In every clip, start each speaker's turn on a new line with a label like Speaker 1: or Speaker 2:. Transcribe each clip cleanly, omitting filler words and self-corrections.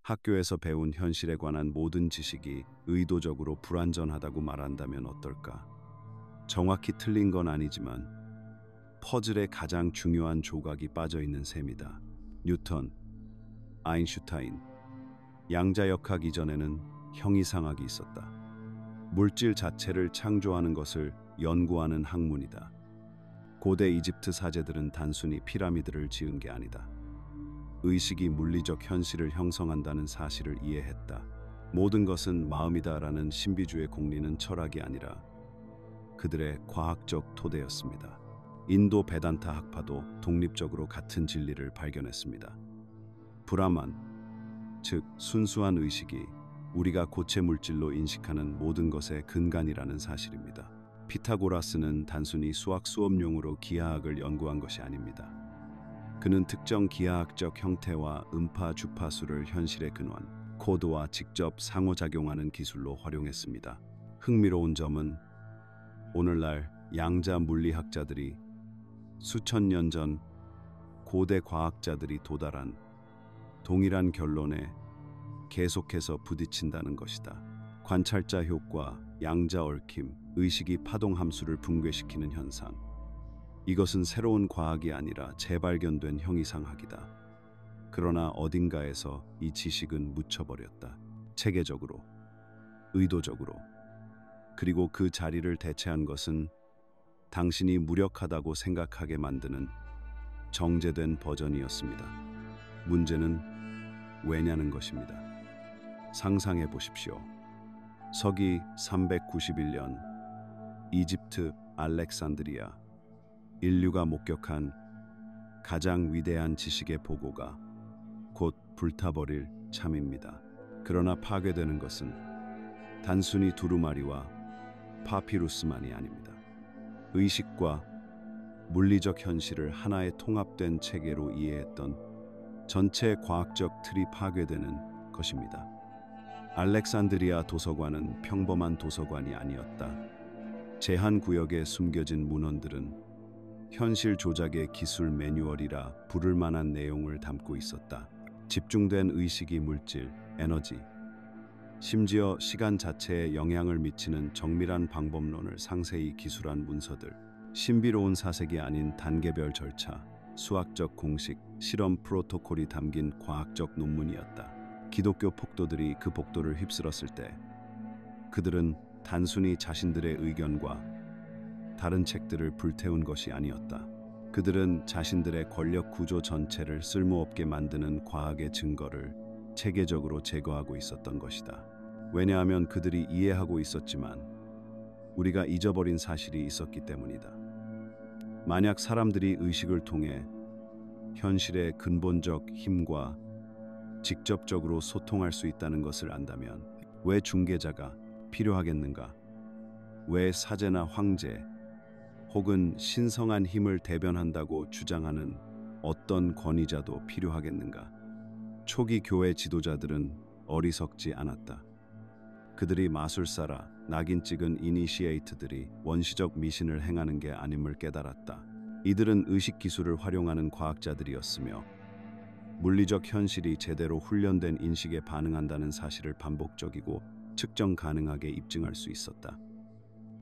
Speaker 1: 학교에서 배운 현실에 관한 모든 지식이 의도적으로 불완전하다고 말한다면 어떨까? 정확히 틀린 건 아니지만 퍼즐의 가장 중요한 조각이 빠져 있는 셈이다. 뉴턴, 아인슈타인, 양자역학 이전에는 형이상학이 있었다. 물질 자체를 창조하는 것을 연구하는 학문이다. 고대 이집트 사제들은 단순히 피라미드를 지은 게 아니다. 의식이 물리적 현실을 형성한다는 사실을 이해했다. 모든 것은 마음이다라는 신비주의 공리는 철학이 아니라 그들의 과학적 토대였습니다. 인도 베단타 학파도 독립적으로 같은 진리를 발견했습니다. 브라만, 즉 순수한 의식이 우리가 고체 물질로 인식하는 모든 것의 근간이라는 사실입니다. 피타고라스는 단순히 수학 수업용으로 기하학을 연구한 것이 아닙니다. 그는 특정 기하학적 형태와 음파 주파수를 현실의 근원, 코드와 직접 상호작용하는 기술로 활용했습니다. 흥미로운 점은 오늘날 양자 물리학자들이 수천 년 전 고대 과학자들이 도달한 동일한 결론에 계속해서 부딪힌다는 것이다. 관찰자 효과, 양자 얽힘, 의식이 파동 함수를 붕괴시키는 현상. 이것은 새로운 과학이 아니라 재발견된 형이상학이다. 그러나 어딘가에서 이 지식은 묻혀버렸다. 체계적으로, 의도적으로. 그리고 그 자리를 대체한 것은 당신이 무력하다고 생각하게 만드는 정제된 버전이었습니다. 문제는 왜냐는 것입니다. 상상해 보십시오. 서기 391년 이집트 알렉산드리아, 인류가 목격한 가장 위대한 지식의 보고가 곧 불타버릴 참입니다. 그러나 파괴되는 것은 단순히 두루마리와 파피루스만이 아닙니다. 의식과 물리적 현실을 하나의 통합된 체계로 이해했던 전체 과학적 틀이 파괴되는 것입니다. 알렉산드리아 도서관은 평범한 도서관이 아니었다. 제한 구역에 숨겨진 문헌들은 현실 조작의 기술 매뉴얼이라 부를 만한 내용을 담고 있었다. 집중된 의식이 물질, 에너지, 심지어 시간 자체에 영향을 미치는 정밀한 방법론을 상세히 기술한 문서들, 신비로운 사색이 아닌 단계별 절차, 수학적 공식, 실험 프로토콜이 담긴 과학적 논문이었다. 기독교 폭도들이 그 복도를 휩쓸었을 때 그들은 단순히 자신들의 의견과 다른 책들을 불태운 것이 아니었다. 그들은 자신들의 권력 구조 전체를 쓸모없게 만드는 과학의 증거를 체계적으로 제거하고 있었던 것이다. 왜냐하면 그들이 이해하고 있었지만 우리가 잊어버린 사실이 있었기 때문이다. 만약 사람들이 의식을 통해 현실의 근본적 힘과 직접적으로 소통할 수 있다는 것을 안다면 왜 중개자가 필요하겠는가? 왜 사제나 황제 혹은 신성한 힘을 대변한다고 주장하는 어떤 권위자도 필요하겠는가? 초기 교회 지도자들은 어리석지 않았다. 그들이 마술사라 낙인 찍은 이니시에이트들이 원시적 미신을 행하는 게 아님을 깨달았다. 이들은 의식 기술을 활용하는 과학자들이었으며 물리적 현실이 제대로 훈련된 인식에 반응한다는 사실을 반복적이고 측정 가능하게 입증할 수 있었다.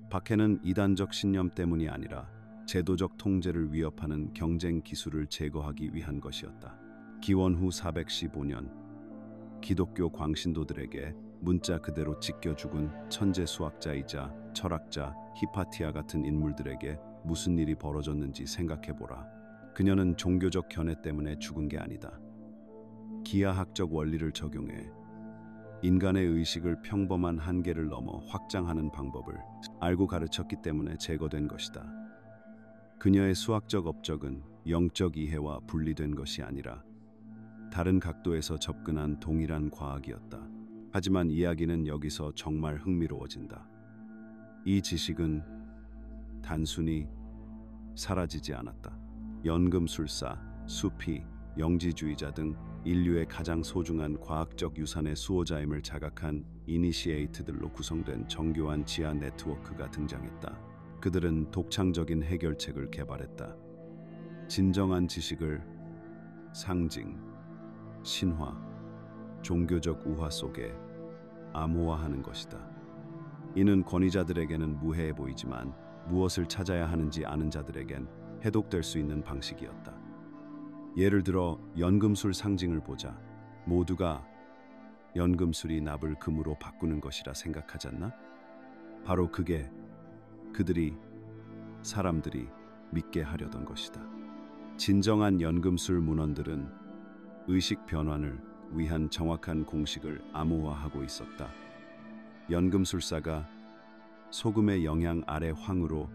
Speaker 1: 박해는 이단적 신념 때문이 아니라 제도적 통제를 위협하는 경쟁 기술을 제거하기 위한 것이었다. 기원 후 415년 기독교 광신도들에게 문자 그대로 찢겨 죽은 천재 수학자이자 철학자 히파티아 같은 인물들에게 무슨 일이 벌어졌는지 생각해보라. 그녀는 종교적 견해 때문에 죽은 게 아니다. 기하학적 원리를 적용해 인간의 의식을 평범한 한계를 넘어 확장하는 방법을 알고 가르쳤기 때문에 제거된 것이다. 그녀의 수학적 업적은 영적 이해와 분리된 것이 아니라 다른 각도에서 접근한 동일한 과학이었다. 하지만 이야기는 여기서 정말 흥미로워진다. 이 지식은 단순히 사라지지 않았다. 연금술사, 수피, 영지주의자 등 인류의 가장 소중한 과학적 유산의 수호자임을 자각한 이니시에이트들로 구성된 정교한 지하 네트워크가 등장했다. 그들은 독창적인 해결책을 개발했다. 진정한 지식을 상징, 신화, 종교적 우화 속에 암호화하는 것이다. 이는 권위자들에게는 무해해 보이지만 무엇을 찾아야 하는지 아는 자들에겐 해독될 수 있는 방식이었다. 예를 들어 연금술 상징을 보자. 모두가 연금술이 납을 금으로 바꾸는 것이라 생각하잖나? 바로 그게 사람들이 믿게 하려던 것이다. 진정한 연금술 문헌들은 의식 변환을 위한 정확한 공식을 암호화하고 있었다. 연금술사가 소금의 영향 아래 황으로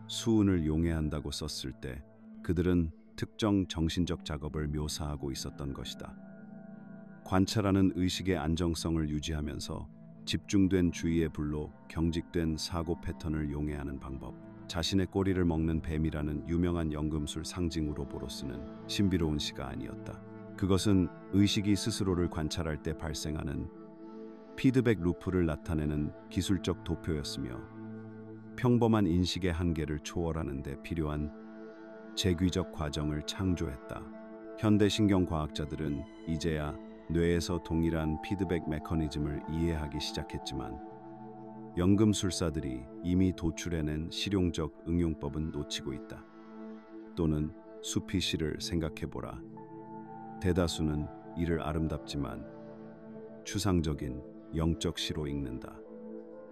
Speaker 1: 수운을 용해한다고 썼을 때 그들은 특정 정신적 작업을 묘사하고 있었던 것이다. 관찰하는 의식의 안정성을 유지하면서 집중된 주의의 불로 경직된 사고 패턴을 용해하는 방법. 자신의 꼬리를 먹는 뱀이라는 유명한 연금술 상징으로 보로스는 신비로운 시가 아니었다. 그것은 의식이 스스로를 관찰할 때 발생하는 피드백 루프를 나타내는 기술적 도표였으며 평범한 인식의 한계를 초월하는 데 필요한 재귀적 과정을 창조했다. 현대 신경과학자들은 이제야 뇌에서 동일한 피드백 메커니즘을 이해하기 시작했지만 연금술사들이 이미 도출해낸 실용적 응용법은 놓치고 있다. 또는 수피 시를 생각해보라. 대다수는 이를 아름답지만 추상적인 영적 시로 읽는다.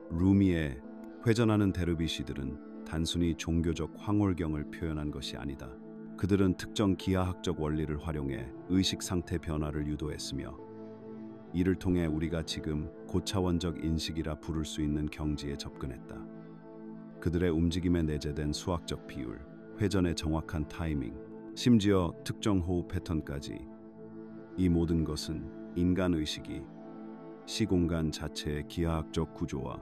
Speaker 1: 루미의 회전하는 데르비시들은 단순히 종교적 황홀경을 표현한 것이 아니다. 그들은 특정 기하학적 원리를 활용해 의식 상태 변화를 유도했으며 이를 통해 우리가 지금 고차원적 인식이라 부를 수 있는 경지에 접근했다. 그들의 움직임에 내재된 수학적 비율, 회전의 정확한 타이밍, 심지어 특정 호흡 패턴까지, 이 모든 것은 인간 의식이 시공간 자체의 기하학적 구조와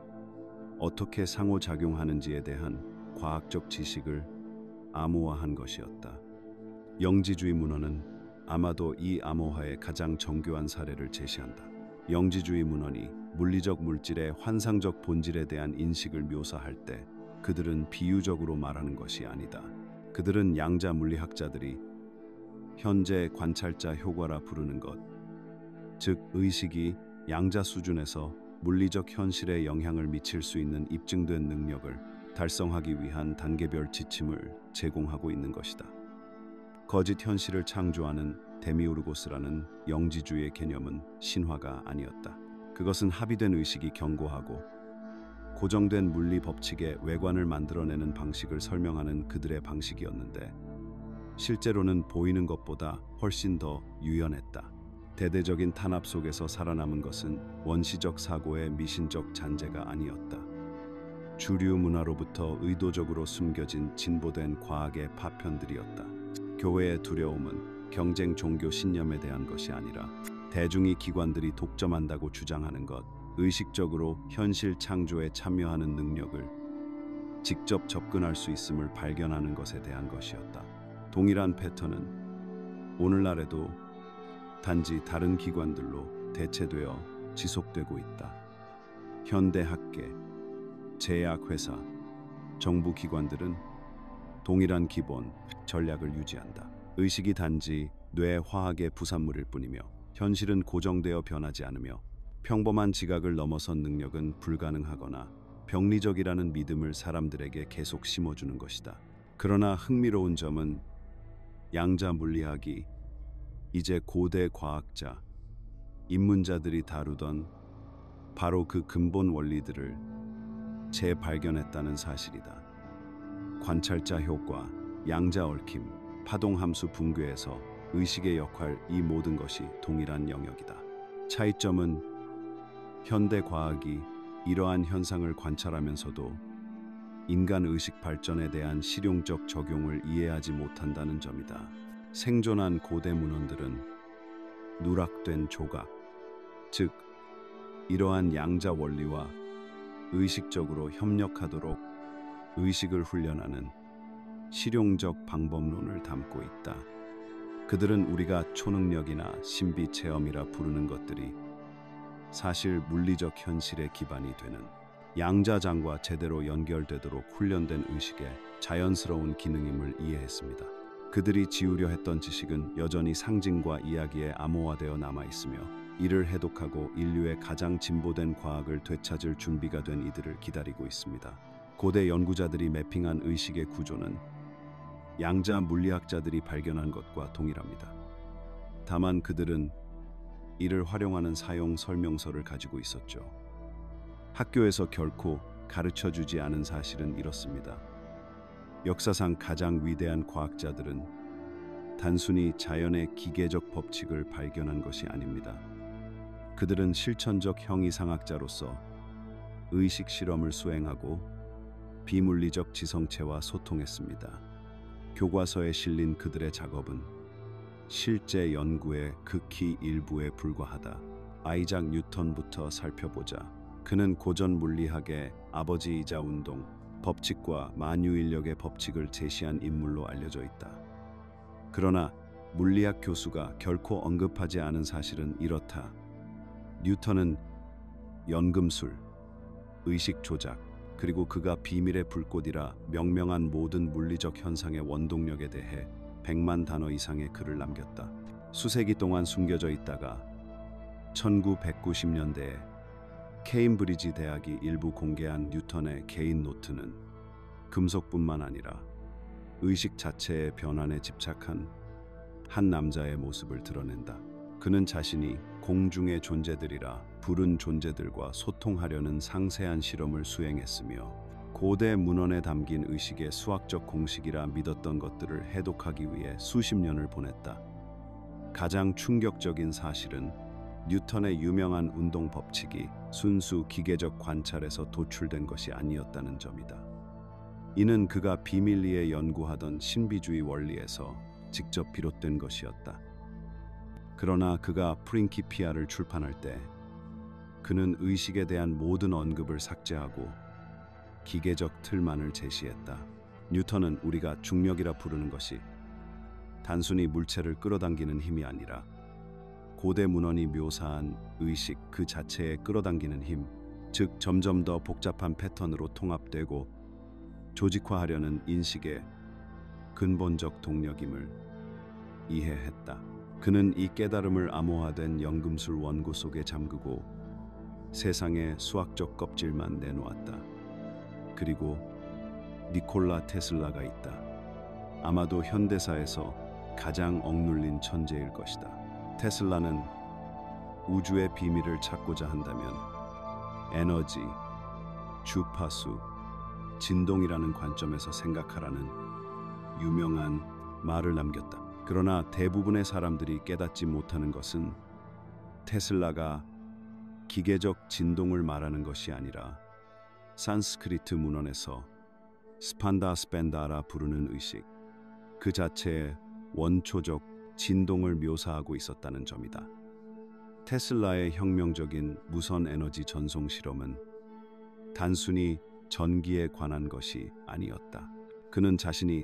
Speaker 1: 어떻게 상호작용하는지에 대한 과학적 지식을 암호화한 것이었다. 영지주의 문헌은 아마도 이 암호화의 가장 정교한 사례를 제시한다. 영지주의 문헌이 물리적 물질의 환상적 본질에 대한 인식을 묘사할 때 그들은 비유적으로 말하는 것이 아니다. 그들은 양자 물리학자들이 현재 관찰자 효과라 부르는 것, 즉 의식이 양자 수준에서 물리적 현실에 영향을 미칠 수 있는 입증된 능력을 달성하기 위한 단계별 지침을 제공하고 있는 것이다. 거짓 현실을 창조하는 데미우르고스라는 영지주의의 개념은 신화가 아니었다. 그것은 합의된 의식이 경고하고 고정된 물리 법칙의 외관을 만들어내는 방식을 설명하는 그들의 방식이었는데 실제로는 보이는 것보다 훨씬 더 유연했다. 대대적인 탄압 속에서 살아남은 것은 원시적 사고의 미신적 잔재가 아니었다. 주류 문화로부터 의도적으로 숨겨진 진보된 과학의 파편들이었다. 교회의 두려움은 경쟁 종교 신념에 대한 것이 아니라 대중이 기관들이 독점한다고 주장하는 것, 의식적으로 현실 창조에 참여하는 능력을 직접 접근할 수 있음을 발견하는 것에 대한 것이었다. 동일한 패턴은 오늘날에도 단지 다른 기관들로 대체되어 지속되고 있다. 현대 학계, 제약회사, 정부 기관들은 동일한 기본 전략을 유지한다. 의식이 단지 뇌 화학의 부산물일 뿐이며 현실은 고정되어 변하지 않으며 평범한 지각을 넘어선 능력은 불가능하거나 병리적이라는 믿음을 사람들에게 계속 심어주는 것이다. 그러나 흥미로운 점은 양자 물리학이 이제 고대 과학자, 입문자들이 다루던 바로 그 근본 원리들을 재발견했다는 사실이다. 관찰자 효과, 양자 얽힘, 파동 함수 붕괴에서 의식의 역할, 이 모든 것이 동일한 영역이다. 차이점은 현대 과학이 이러한 현상을 관찰하면서도 인간 의식 발전에 대한 실용적 적용을 이해하지 못한다는 점이다. 생존한 고대 문헌들은 누락된 조각, 즉 이러한 양자 원리와 의식적으로 협력하도록 의식을 훈련하는 실용적 방법론을 담고 있다. 그들은 우리가 초능력이나 신비 체험이라 부르는 것들이 사실 물리적 현실의 기반이 되는 양자장과 제대로 연결되도록 훈련된 의식의 자연스러운 기능임을 이해했습니다. 그들이 지우려 했던 지식은 여전히 상징과 이야기에 암호화되어 남아 있으며 이를 해독하고 인류의 가장 진보된 과학을 되찾을 준비가 된 이들을 기다리고 있습니다. 고대 연구자들이 매핑한 의식의 구조는 양자 물리학자들이 발견한 것과 동일합니다. 다만 그들은 이를 활용하는 사용 설명서를 가지고 있었죠. 학교에서 결코 가르쳐주지 않은 사실은 이렇습니다. 역사상 가장 위대한 과학자들은 단순히 자연의 기계적 법칙을 발견한 것이 아닙니다. 그들은 실천적 형이상학자로서 의식 실험을 수행하고 비물리적 지성체와 소통했습니다. 교과서에 실린 그들의 작업은 실제 연구의 극히 일부에 불과하다. 아이작 뉴턴부터 살펴보자. 그는 고전 물리학의 아버지이자 운동, 법칙과 만유인력의 법칙을 제시한 인물로 알려져 있다. 그러나 물리학 교수가 결코 언급하지 않은 사실은 이렇다. 뉴턴은 연금술, 의식 조작, 그리고 그가 비밀의 불꽃이라 명명한 모든 물리적 현상의 원동력에 대해 100만 단어 이상의 글을 남겼다. 수세기 동안 숨겨져 있다가 1990년대에 케임브리지 대학이 일부 공개한 뉴턴의 개인 노트는 금속뿐만 아니라 의식 자체의 변환에 집착한 한 남자의 모습을 드러낸다. 그는 자신이 공중의 존재들이라 부른 존재들과 소통하려는 상세한 실험을 수행했으며 고대 문헌에 담긴 의식의 수학적 공식이라 믿었던 것들을 해독하기 위해 수십 년을 보냈다. 가장 충격적인 사실은 뉴턴의 유명한 운동 법칙이 순수 기계적 관찰에서 도출된 것이 아니었다는 점이다. 이는 그가 비밀리에 연구하던 신비주의 원리에서 직접 비롯된 것이었다. 그러나 그가 프린키피아를 출판할 때 그는 의식에 대한 모든 언급을 삭제하고 기계적 틀만을 제시했다. 뉴턴은 우리가 중력이라 부르는 것이 단순히 물체를 끌어당기는 힘이 아니라 고대 문헌이 묘사한 의식 그 자체에 끌어당기는 힘, 즉 점점 더 복잡한 패턴으로 통합되고 조직화하려는 인식의 근본적 동력임을 이해했다. 그는 이 깨달음을 암호화된 연금술 원고 속에 잠그고 세상의 수학적 껍질만 내놓았다. 그리고 니콜라 테슬라가 있다. 아마도 현대사에서 가장 억눌린 천재일 것이다. 테슬라는 우주의 비밀을 찾고자 한다면 에너지, 주파수, 진동이라는 관점에서 생각하라는 유명한 말을 남겼다. 그러나 대부분의 사람들이 깨닫지 못하는 것은 테슬라가 기계적 진동을 말하는 것이 아니라 산스크리트 문헌에서 스판다 스펜다라 부르는 의식, 그 자체의 원초적 진동을 묘사하고 있었다는 점이다. 테슬라의 혁명적인 무선 에너지 전송 실험은 단순히 전기에 관한 것이 아니었다. 그는 자신이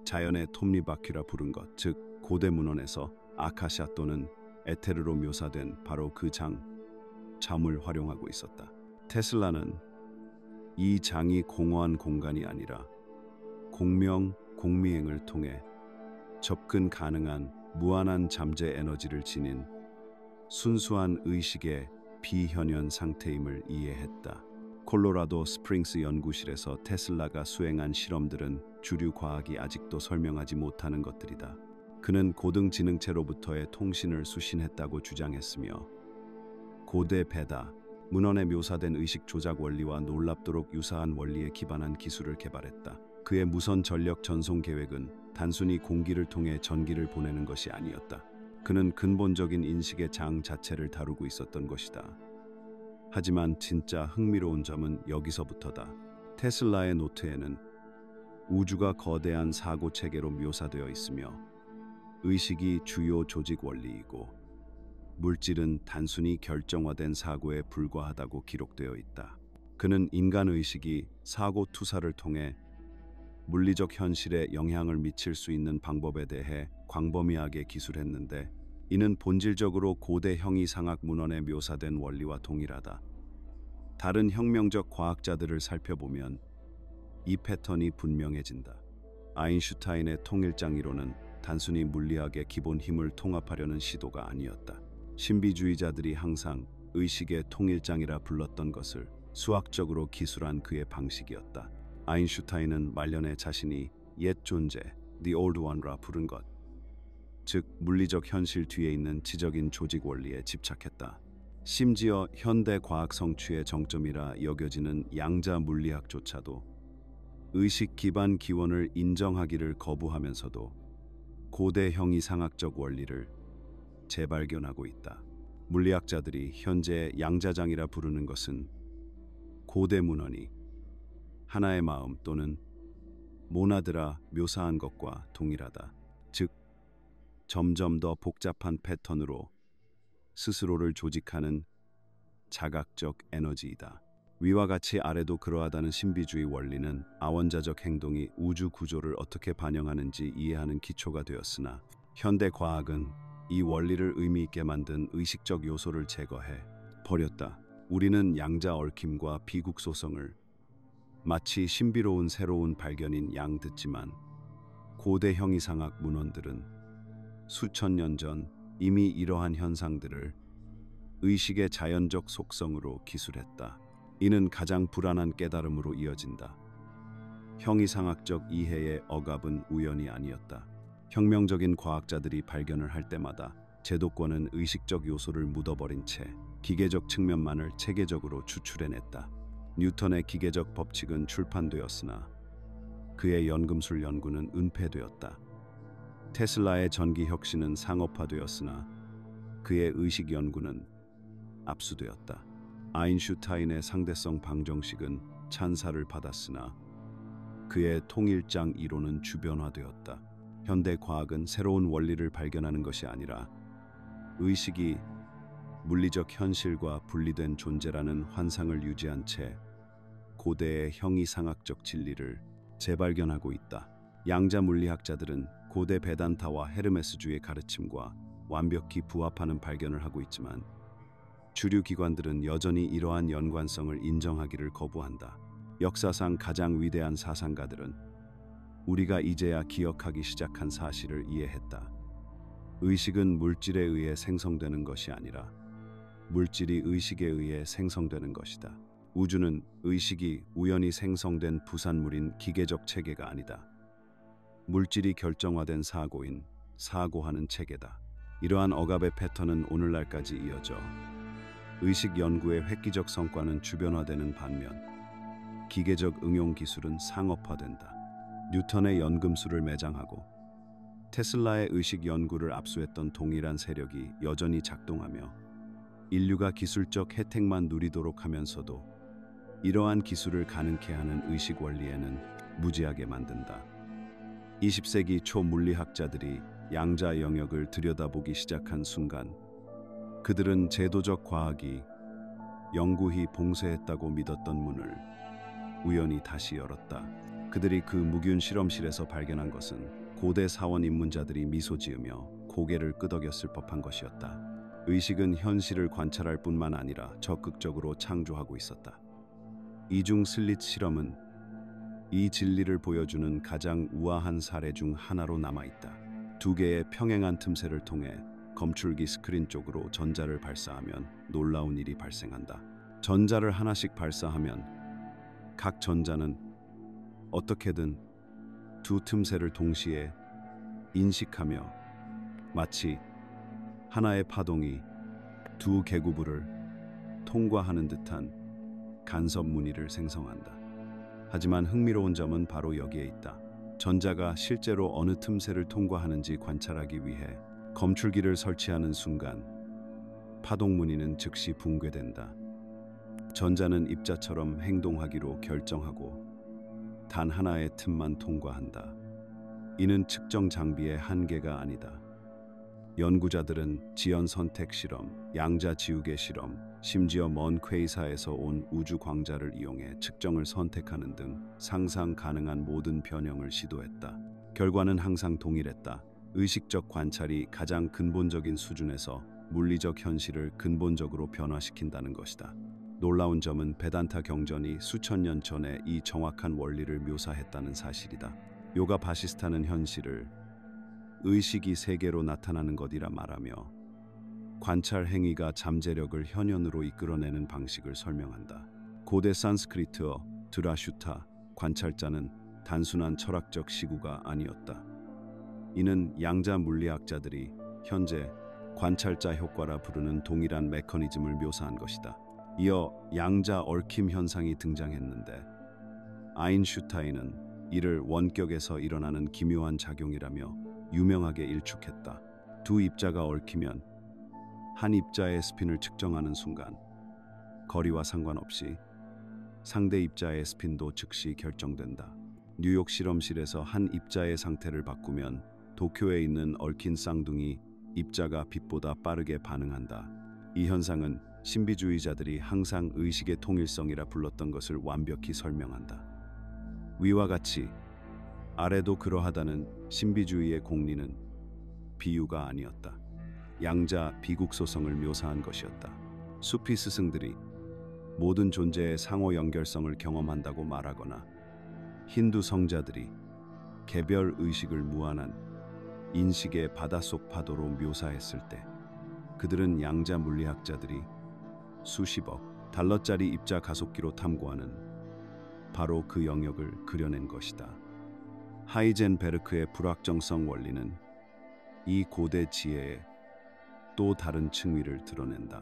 Speaker 1: 자연의 톱니바퀴라 부른 것, 즉 고대 문헌에서 아카샤 또는 에테르로 묘사된 바로 그 잠을 활용하고 있었다. 테슬라는 이 장이 공허한 공간이 아니라 공명, 공미행을 통해 접근 가능한 무한한 잠재 에너지를 지닌 순수한 의식의 비현현 상태임을 이해했다. 콜로라도 스프링스 연구실에서 테슬라가 수행한 실험들은 주류 과학이 아직도 설명하지 못하는 것들이다. 그는 고등지능체로부터의 통신을 수신했다고 주장했으며 고대 베다, 문헌에 묘사된 의식 조작 원리와 놀랍도록 유사한 원리에 기반한 기술을 개발했다. 그의 무선 전력 전송 계획은 단순히 공기를 통해 전기를 보내는 것이 아니었다. 그는 근본적인 인식의 장 자체를 다루고 있었던 것이다. 하지만 진짜 흥미로운 점은 여기서부터다. 테슬라의 노트에는 우주가 거대한 사고 체계로 묘사되어 있으며 의식이 주요 조직 원리이고 물질은 단순히 결정화된 사고에 불과하다고 기록되어 있다. 그는 인간 의식이 사고 투사를 통해 물리적 현실에 영향을 미칠 수 있는 방법에 대해 광범위하게 기술했는데 이는 본질적으로 고대 형이상학 문헌에 묘사된 원리와 동일하다. 다른 혁명적 과학자들을 살펴보면 이 패턴이 분명해진다. 아인슈타인의 통일장 이론은 단순히 물리학의 기본 힘을 통합하려는 시도가 아니었다. 신비주의자들이 항상 의식의 통일장이라 불렀던 것을 수학적으로 기술한 그의 방식이었다. 아인슈타인은 말년에 자신이 옛 존재, The Old One라 부른 것, 즉 물리적 현실 뒤에 있는 지적인 조직 원리에 집착했다. 심지어 현대 과학 성취의 정점이라 여겨지는 양자 물리학조차도 의식 기반 기원을 인정하기를 거부하면서도 고대 형이상학적 원리를 재발견하고 있다. 물리학자들이 현재 양자장이라 부르는 것은 고대 문헌이 하나의 마음 또는 모나드라 묘사한 것과 동일하다. 즉 점점 더 복잡한 패턴으로 스스로를 조직하는 자각적 에너지이다. 위와 같이 아래도 그러하다는 신비주의 원리는 아원자적 행동이 우주 구조를 어떻게 반영하는지 이해하는 기초가 되었으나 현대 과학은 이 원리를 의미 있게 만든 의식적 요소를 제거해 버렸다. 우리는 양자 얽힘과 비국소성을 마치 신비로운 새로운 발견인 양 듣지만 고대 형이상학 문헌들은 수천 년 전 이미 이러한 현상들을 의식의 자연적 속성으로 기술했다. 이는 가장 불안한 깨달음으로 이어진다. 형이상학적 이해의 억압은 우연이 아니었다. 혁명적인 과학자들이 발견을 할 때마다 제도권은 의식적 요소를 묻어버린 채 기계적 측면만을 체계적으로 추출해냈다. 뉴턴의 기계적 법칙은 출판되었으나 그의 연금술 연구는 은폐되었다. 테슬라의 전기 혁신은 상업화되었으나 그의 의식 연구는 압수되었다. 아인슈타인의 상대성 방정식은 찬사를 받았으나 그의 통일장 이론은 주변화되었다. 현대 과학은 새로운 원리를 발견하는 것이 아니라 의식이 물리적 현실과 분리된 존재라는 환상을 유지한 채 고대의 형이상학적 진리를 재발견하고 있다. 양자 물리학자들은 고대 베단타와 헤르메스주의 가르침과 완벽히 부합하는 발견을 하고 있지만 주류 기관들은 여전히 이러한 연관성을 인정하기를 거부한다. 역사상 가장 위대한 사상가들은 우리가 이제야 기억하기 시작한 사실을 이해했다. 의식은 물질에 의해 생성되는 것이 아니라 물질이 의식에 의해 생성되는 것이다. 우주는 의식이 우연히 생성된 부산물인 기계적 체계가 아니다. 물질이 결정화된 사고인 사고하는 체계다. 이러한 억압의 패턴은 오늘날까지 이어져 의식 연구의 획기적 성과는 주변화되는 반면 기계적 응용 기술은 상업화된다. 뉴턴의 연금술을 매장하고 테슬라의 의식 연구를 압수했던 동일한 세력이 여전히 작동하며 인류가 기술적 혜택만 누리도록 하면서도 이러한 기술을 가능케 하는 의식 원리에는 무지하게 만든다. 20세기 초 물리학자들이 양자 영역을 들여다보기 시작한 순간 그들은 제도적 과학이 영구히 봉쇄했다고 믿었던 문을 우연히 다시 열었다. 그들이 그 무균 실험실에서 발견한 것은 고대 사원 입문자들이 미소 지으며 고개를 끄덕였을 법한 것이었다. 의식은 현실을 관찰할 뿐만 아니라 적극적으로 창조하고 있었다. 이중 슬릿 실험은 이 진리를 보여주는 가장 우아한 사례 중 하나로 남아있다. 두 개의 평행한 틈새를 통해 검출기 스크린 쪽으로 전자를 발사하면 놀라운 일이 발생한다. 전자를 하나씩 발사하면 각 전자는 어떻게든 두 틈새를 동시에 인식하며 마치 하나의 파동이 두 계구부를 통과하는 듯한 간섭 무늬를 생성한다. 하지만 흥미로운 점은 바로 여기에 있다. 전자가 실제로 어느 틈새를 통과하는지 관찰하기 위해 검출기를 설치하는 순간 파동 무늬는 즉시 붕괴된다. 전자는 입자처럼 행동하기로 결정하고 단 하나의 틈만 통과한다. 이는 측정 장비의 한계가 아니다. 연구자들은 지연 선택 실험, 양자 지우개 실험, 심지어 먼 퀘이사에서 온 우주 광자를 이용해 측정을 선택하는 등 상상 가능한 모든 변형을 시도했다. 결과는 항상 동일했다. 의식적 관찰이 가장 근본적인 수준에서 물리적 현실을 근본적으로 변화시킨다는 것이다. 놀라운 점은 베단타 경전이 수천 년 전에 이 정확한 원리를 묘사했다는 사실이다. 요가 바시스타는 현실을 의식이 세계로 나타나는 것이라 말하며 관찰 행위가 잠재력을 현현으로 이끌어내는 방식을 설명한다. 고대 산스크리트어 드라슈타, 관찰자는 단순한 철학적 시구가 아니었다. 이는 양자 물리학자들이 현재 관찰자 효과라 부르는 동일한 메커니즘을 묘사한 것이다. 이어 양자 얽힘 현상이 등장했는데 아인슈타인은 이를 원격에서 일어나는 기묘한 작용이라며 유명하게 일축했다. 두 입자가 얽히면 한 입자의 스핀을 측정하는 순간 거리와 상관없이 상대 입자의 스핀도 즉시 결정된다. 뉴욕 실험실에서 한 입자의 상태를 바꾸면 도쿄에 있는 얽힌 쌍둥이 입자가 빛보다 빠르게 반응한다. 이 현상은 신비주의자들이 항상 의식의 통일성이라 불렀던 것을 완벽히 설명한다. 위와 같이 아래도 그러하다는 신비주의의 공리는 비유가 아니었다. 양자 비국소성을 묘사한 것이었다. 수피 스승들이 모든 존재의 상호 연결성을 경험한다고 말하거나 힌두 성자들이 개별 의식을 무한한 인식의 바닷속 파도로 묘사했을 때 그들은 양자 물리학자들이 수십억 달러짜리 입자 가속기로 탐구하는 바로 그 영역을 그려낸 것이다. 하이젠베르크의 불확정성 원리는 이 고대 지혜의 또 다른 층위를 드러낸다.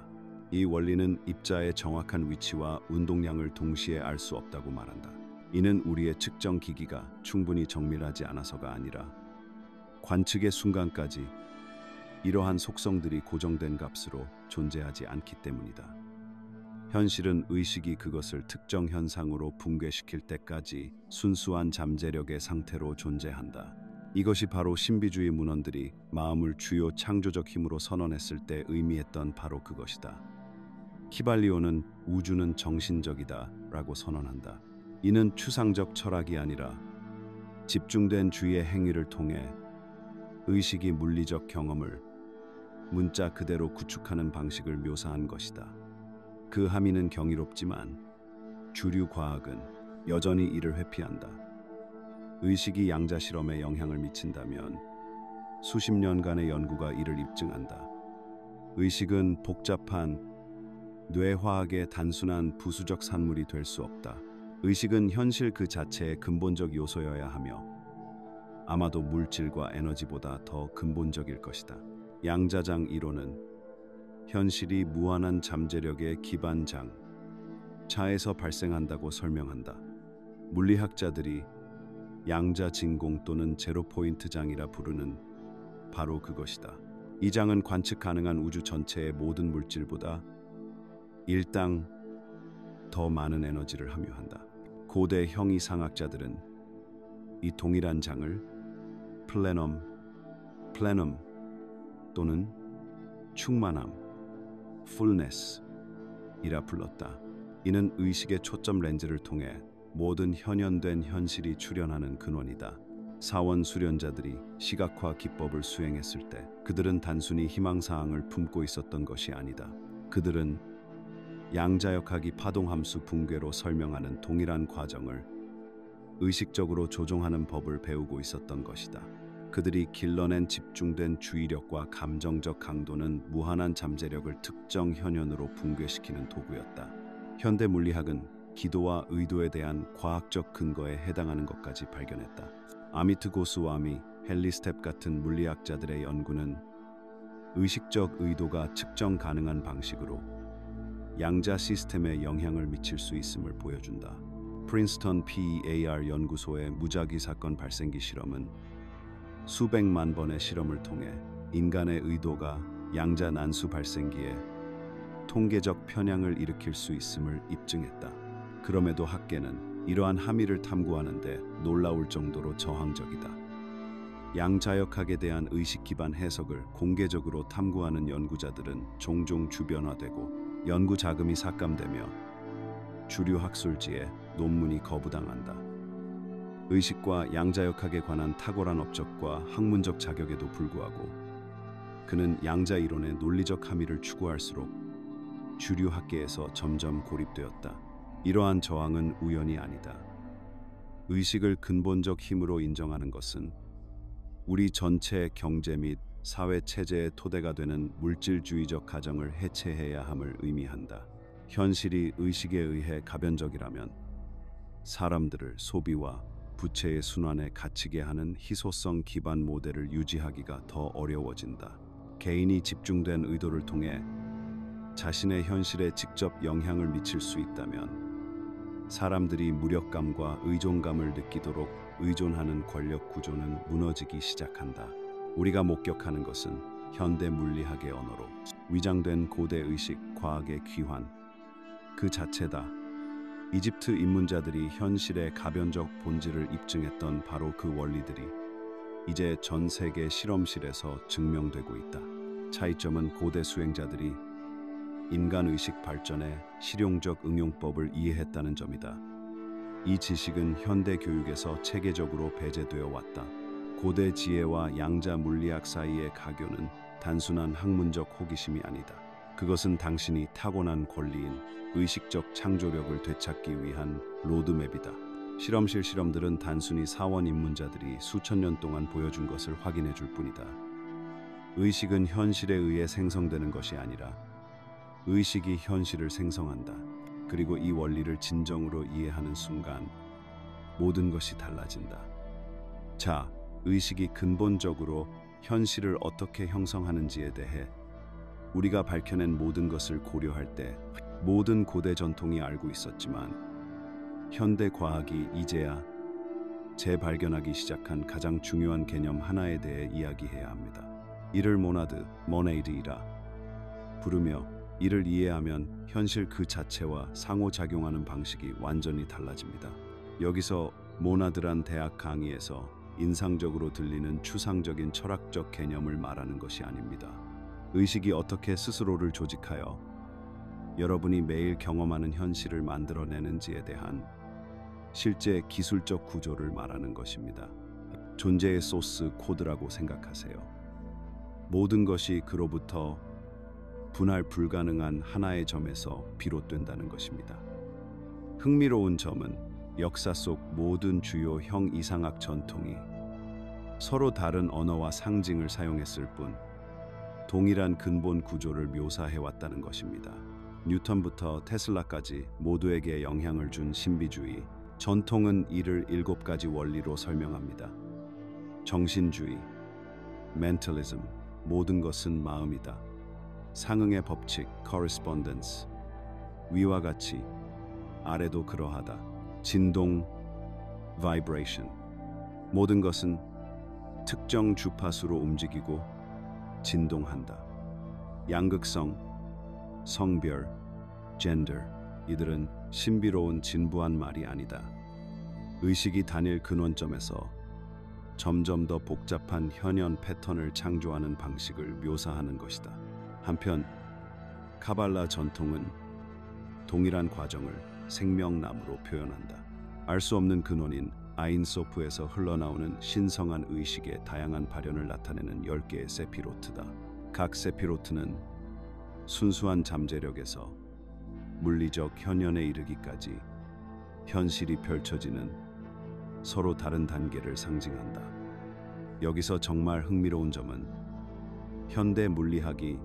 Speaker 1: 이 원리는 입자의 정확한 위치와 운동량을 동시에 알 수 없다고 말한다. 이는 우리의 측정 기기가 충분히 정밀하지 않아서가 아니라 관측의 순간까지 이러한 속성들이 고정된 값으로 존재하지 않기 때문이다. 현실은 의식이 그것을 특정 현상으로 붕괴시킬 때까지 순수한 잠재력의 상태로 존재한다. 이것이 바로 신비주의 문헌들이 마음을 주요 창조적 힘으로 선언했을 때 의미했던 바로 그것이다. 키발리오는 우주는 정신적이다 라고 선언한다. 이는 추상적 철학이 아니라 집중된 주의의 행위를 통해 의식이 물리적 경험을 문자 그대로 구축하는 방식을 묘사한 것이다. 그 함의는 경이롭지만 주류 과학은 여전히 이를 회피한다. 의식이 양자 실험에 영향을 미친다면 수십 년간의 연구가 이를 입증한다. 의식은 복잡한 뇌화학의 단순한 부수적 산물이 될 수 없다. 의식은 현실 그 자체의 근본적 요소여야 하며 아마도 물질과 에너지보다 더 근본적일 것이다. 양자장 이론은 현실이 무한한 잠재력의 기반장 차에서 발생한다고 설명한다. 물리학자들이 양자 진공 또는 제로 포인트 장이라 부르는 바로 그것이다. 이 장은 관측 가능한 우주 전체의 모든 물질보다 일당 더 많은 에너지를 함유한다. 고대 형이상학자들은 이 동일한 장을 플래넘 또는 충만함 fullness이라 불렀다. 이는 의식의 초점 렌즈를 통해 모든 현현된 현실이 출현하는 근원이다. 사원 수련자들이 시각화 기법을 수행했을 때 그들은 단순히 희망사항을 품고 있었던 것이 아니다. 그들은 양자역학이 파동함수 붕괴로 설명하는 동일한 과정을 의식적으로 조종하는 법을 배우고 있었던 것이다. 그들이 길러낸 집중된 주의력과 감정적 강도는 무한한 잠재력을 특정 현현으로 붕괴시키는 도구였다. 현대 물리학은 기도와 의도에 대한 과학적 근거에 해당하는 것까지 발견했다. 아미트 고스와미, 헨리 스텝 같은 물리학자들의 연구는 의식적 의도가 측정 가능한 방식으로 양자 시스템에 영향을 미칠 수 있음을 보여준다. 프린스턴 PEAR 연구소의 무작위 사건 발생기 실험은 수백만 번의 실험을 통해 인간의 의도가 양자 난수 발생기에 통계적 편향을 일으킬 수 있음을 입증했다. 그럼에도 학계는 이러한 함의를 탐구하는데 놀라울 정도로 저항적이다. 양자역학에 대한 의식 기반 해석을 공개적으로 탐구하는 연구자들은 종종 주변화되고 연구 자금이 삭감되며 주류 학술지에 논문이 거부당한다. 의식과 양자역학에 관한 탁월한 업적과 학문적 자격에도 불구하고 그는 양자 이론의 논리적 함의를 추구할수록 주류 학계에서 점점 고립되었다. 이러한 저항은 우연이 아니다. 의식을 근본적 힘으로 인정하는 것은 우리 전체 경제 및 사회 체제의 토대가 되는 물질주의적 가정을 해체해야 함을 의미한다. 현실이 의식에 의해 가변적이라면 사람들을 소비와 부채의 순환에 갇히게 하는 희소성 기반 모델을 유지하기가 더 어려워진다. 개인이 집중된 의도를 통해 자신의 현실에 직접 영향을 미칠 수 있다면 사람들이 무력감과 의존감을 느끼도록 의존하는 권력 구조는 무너지기 시작한다. 우리가 목격하는 것은 현대 물리학의 언어로 위장된 고대 의식, 과학의 귀환 그 자체다. 이집트 입문자들이 현실의 가변적 본질을 입증했던 바로 그 원리들이 이제 전 세계 실험실에서 증명되고 있다. 차이점은 고대 수행자들이 인간 의식 발전의 실용적 응용법을 이해했다는 점이다. 이 지식은 현대 교육에서 체계적으로 배제되어 왔다. 고대 지혜와 양자 물리학 사이의 가교는 단순한 학문적 호기심이 아니다. 그것은 당신이 타고난 권리인 의식적 창조력을 되찾기 위한 로드맵이다. 실험실 실험들은 단순히 사원 입문자들이 수천 년 동안 보여준 것을 확인해 줄 뿐이다. 의식은 현실에 의해 생성되는 것이 아니라 의식이 현실을 생성한다. 그리고 이 원리를 진정으로 이해하는 순간 모든 것이 달라진다. 자, 의식이 근본적으로 현실을 어떻게 형성하는지에 대해 우리가 밝혀낸 모든 것을 고려할 때 모든 고대 전통이 알고 있었지만 현대 과학이 이제야 재발견하기 시작한 가장 중요한 개념 하나에 대해 이야기해야 합니다. 이를 모나드, 모네이드이라 부르며 이를 이해하면 현실 그 자체와 상호작용하는 방식이 완전히 달라집니다. 여기서 모나드란 대학 강의에서 인상적으로 들리는 추상적인 철학적 개념을 말하는 것이 아닙니다. 의식이 어떻게 스스로를 조직하여 여러분이 매일 경험하는 현실을 만들어내는지에 대한 실제 기술적 구조를 말하는 것입니다. 존재의 소스 코드라고 생각하세요. 모든 것이 그로부터 분할 불가능한 하나의 점에서 비롯된다는 것입니다. 흥미로운 점은 역사 속 모든 주요 형이상학 전통이 서로 다른 언어와 상징을 사용했을 뿐 동일한 근본 구조를 묘사해왔다는 것입니다. 뉴턴부터 테슬라까지 모두에게 영향을 준 신비주의, 전통은 이를 7가지 원리로 설명합니다. 정신주의, 멘탈리즘, 모든 것은 마음이다. 상응의 법칙, correspondence, 위와 같이, 아래도 그러하다. 진동, vibration, 모든 것은 특정 주파수로 움직이고 진동한다. 양극성, 성별, gender, 이들은 신비로운 진부한 말이 아니다. 의식이 단일 근원점에서 점점 더 복잡한 현현 패턴을 창조하는 방식을 묘사하는 것이다. 한편 카발라 전통은 동일한 과정을 생명나무로 표현한다. 알 수 없는 근원인 아인소프에서 흘러나오는 신성한 의식의 다양한 발현을 나타내는 10개의 세피로트다. 각 세피로트는 순수한 잠재력에서 물리적 현현에 이르기까지 현실이 펼쳐지는 서로 다른 단계를 상징한다. 여기서 정말 흥미로운 점은 현대 물리학이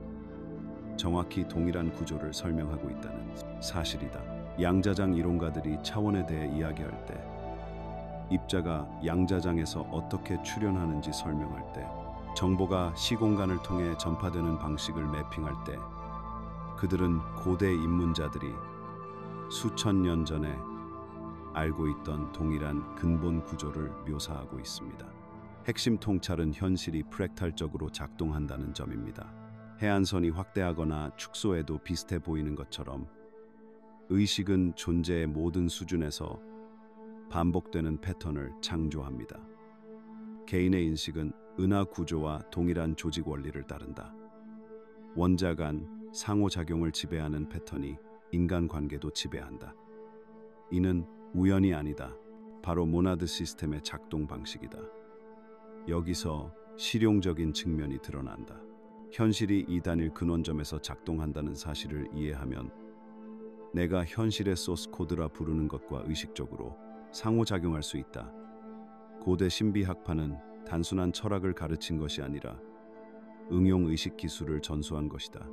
Speaker 1: 정확히 동일한 구조를 설명하고 있다는 사실이다. 양자장 이론가들이 차원에 대해 이야기할 때 입자가 양자장에서 어떻게 출현하는지 설명할 때 정보가 시공간을 통해 전파되는 방식을 매핑할 때 그들은 고대 입문자들이 수천 년 전에 알고 있던 동일한 근본 구조를 묘사하고 있습니다. 핵심 통찰은 현실이 프랙탈적으로 작동한다는 점입니다. 해안선이 확대하거나 축소해도 비슷해 보이는 것처럼 의식은 존재의 모든 수준에서 반복되는 패턴을 창조합니다. 개인의 인식은 은하 구조와 동일한 조직 원리를 따른다. 원자 간 상호작용을 지배하는 패턴이 인간관계도 지배한다. 이는 우연이 아니다. 바로 모나드 시스템의 작동 방식이다. 여기서 실용적인 측면이 드러난다. 현실이 이 단일 근원점에서 작동한다는 사실을 이해하면 내가 현실의 소스 코드라 부르는 것과 의식적으로 상호작용할 수 있다. 고대 신비학파는 단순한 철학을 가르친 것이 아니라 응용 의식 기술을 전수한 것이다.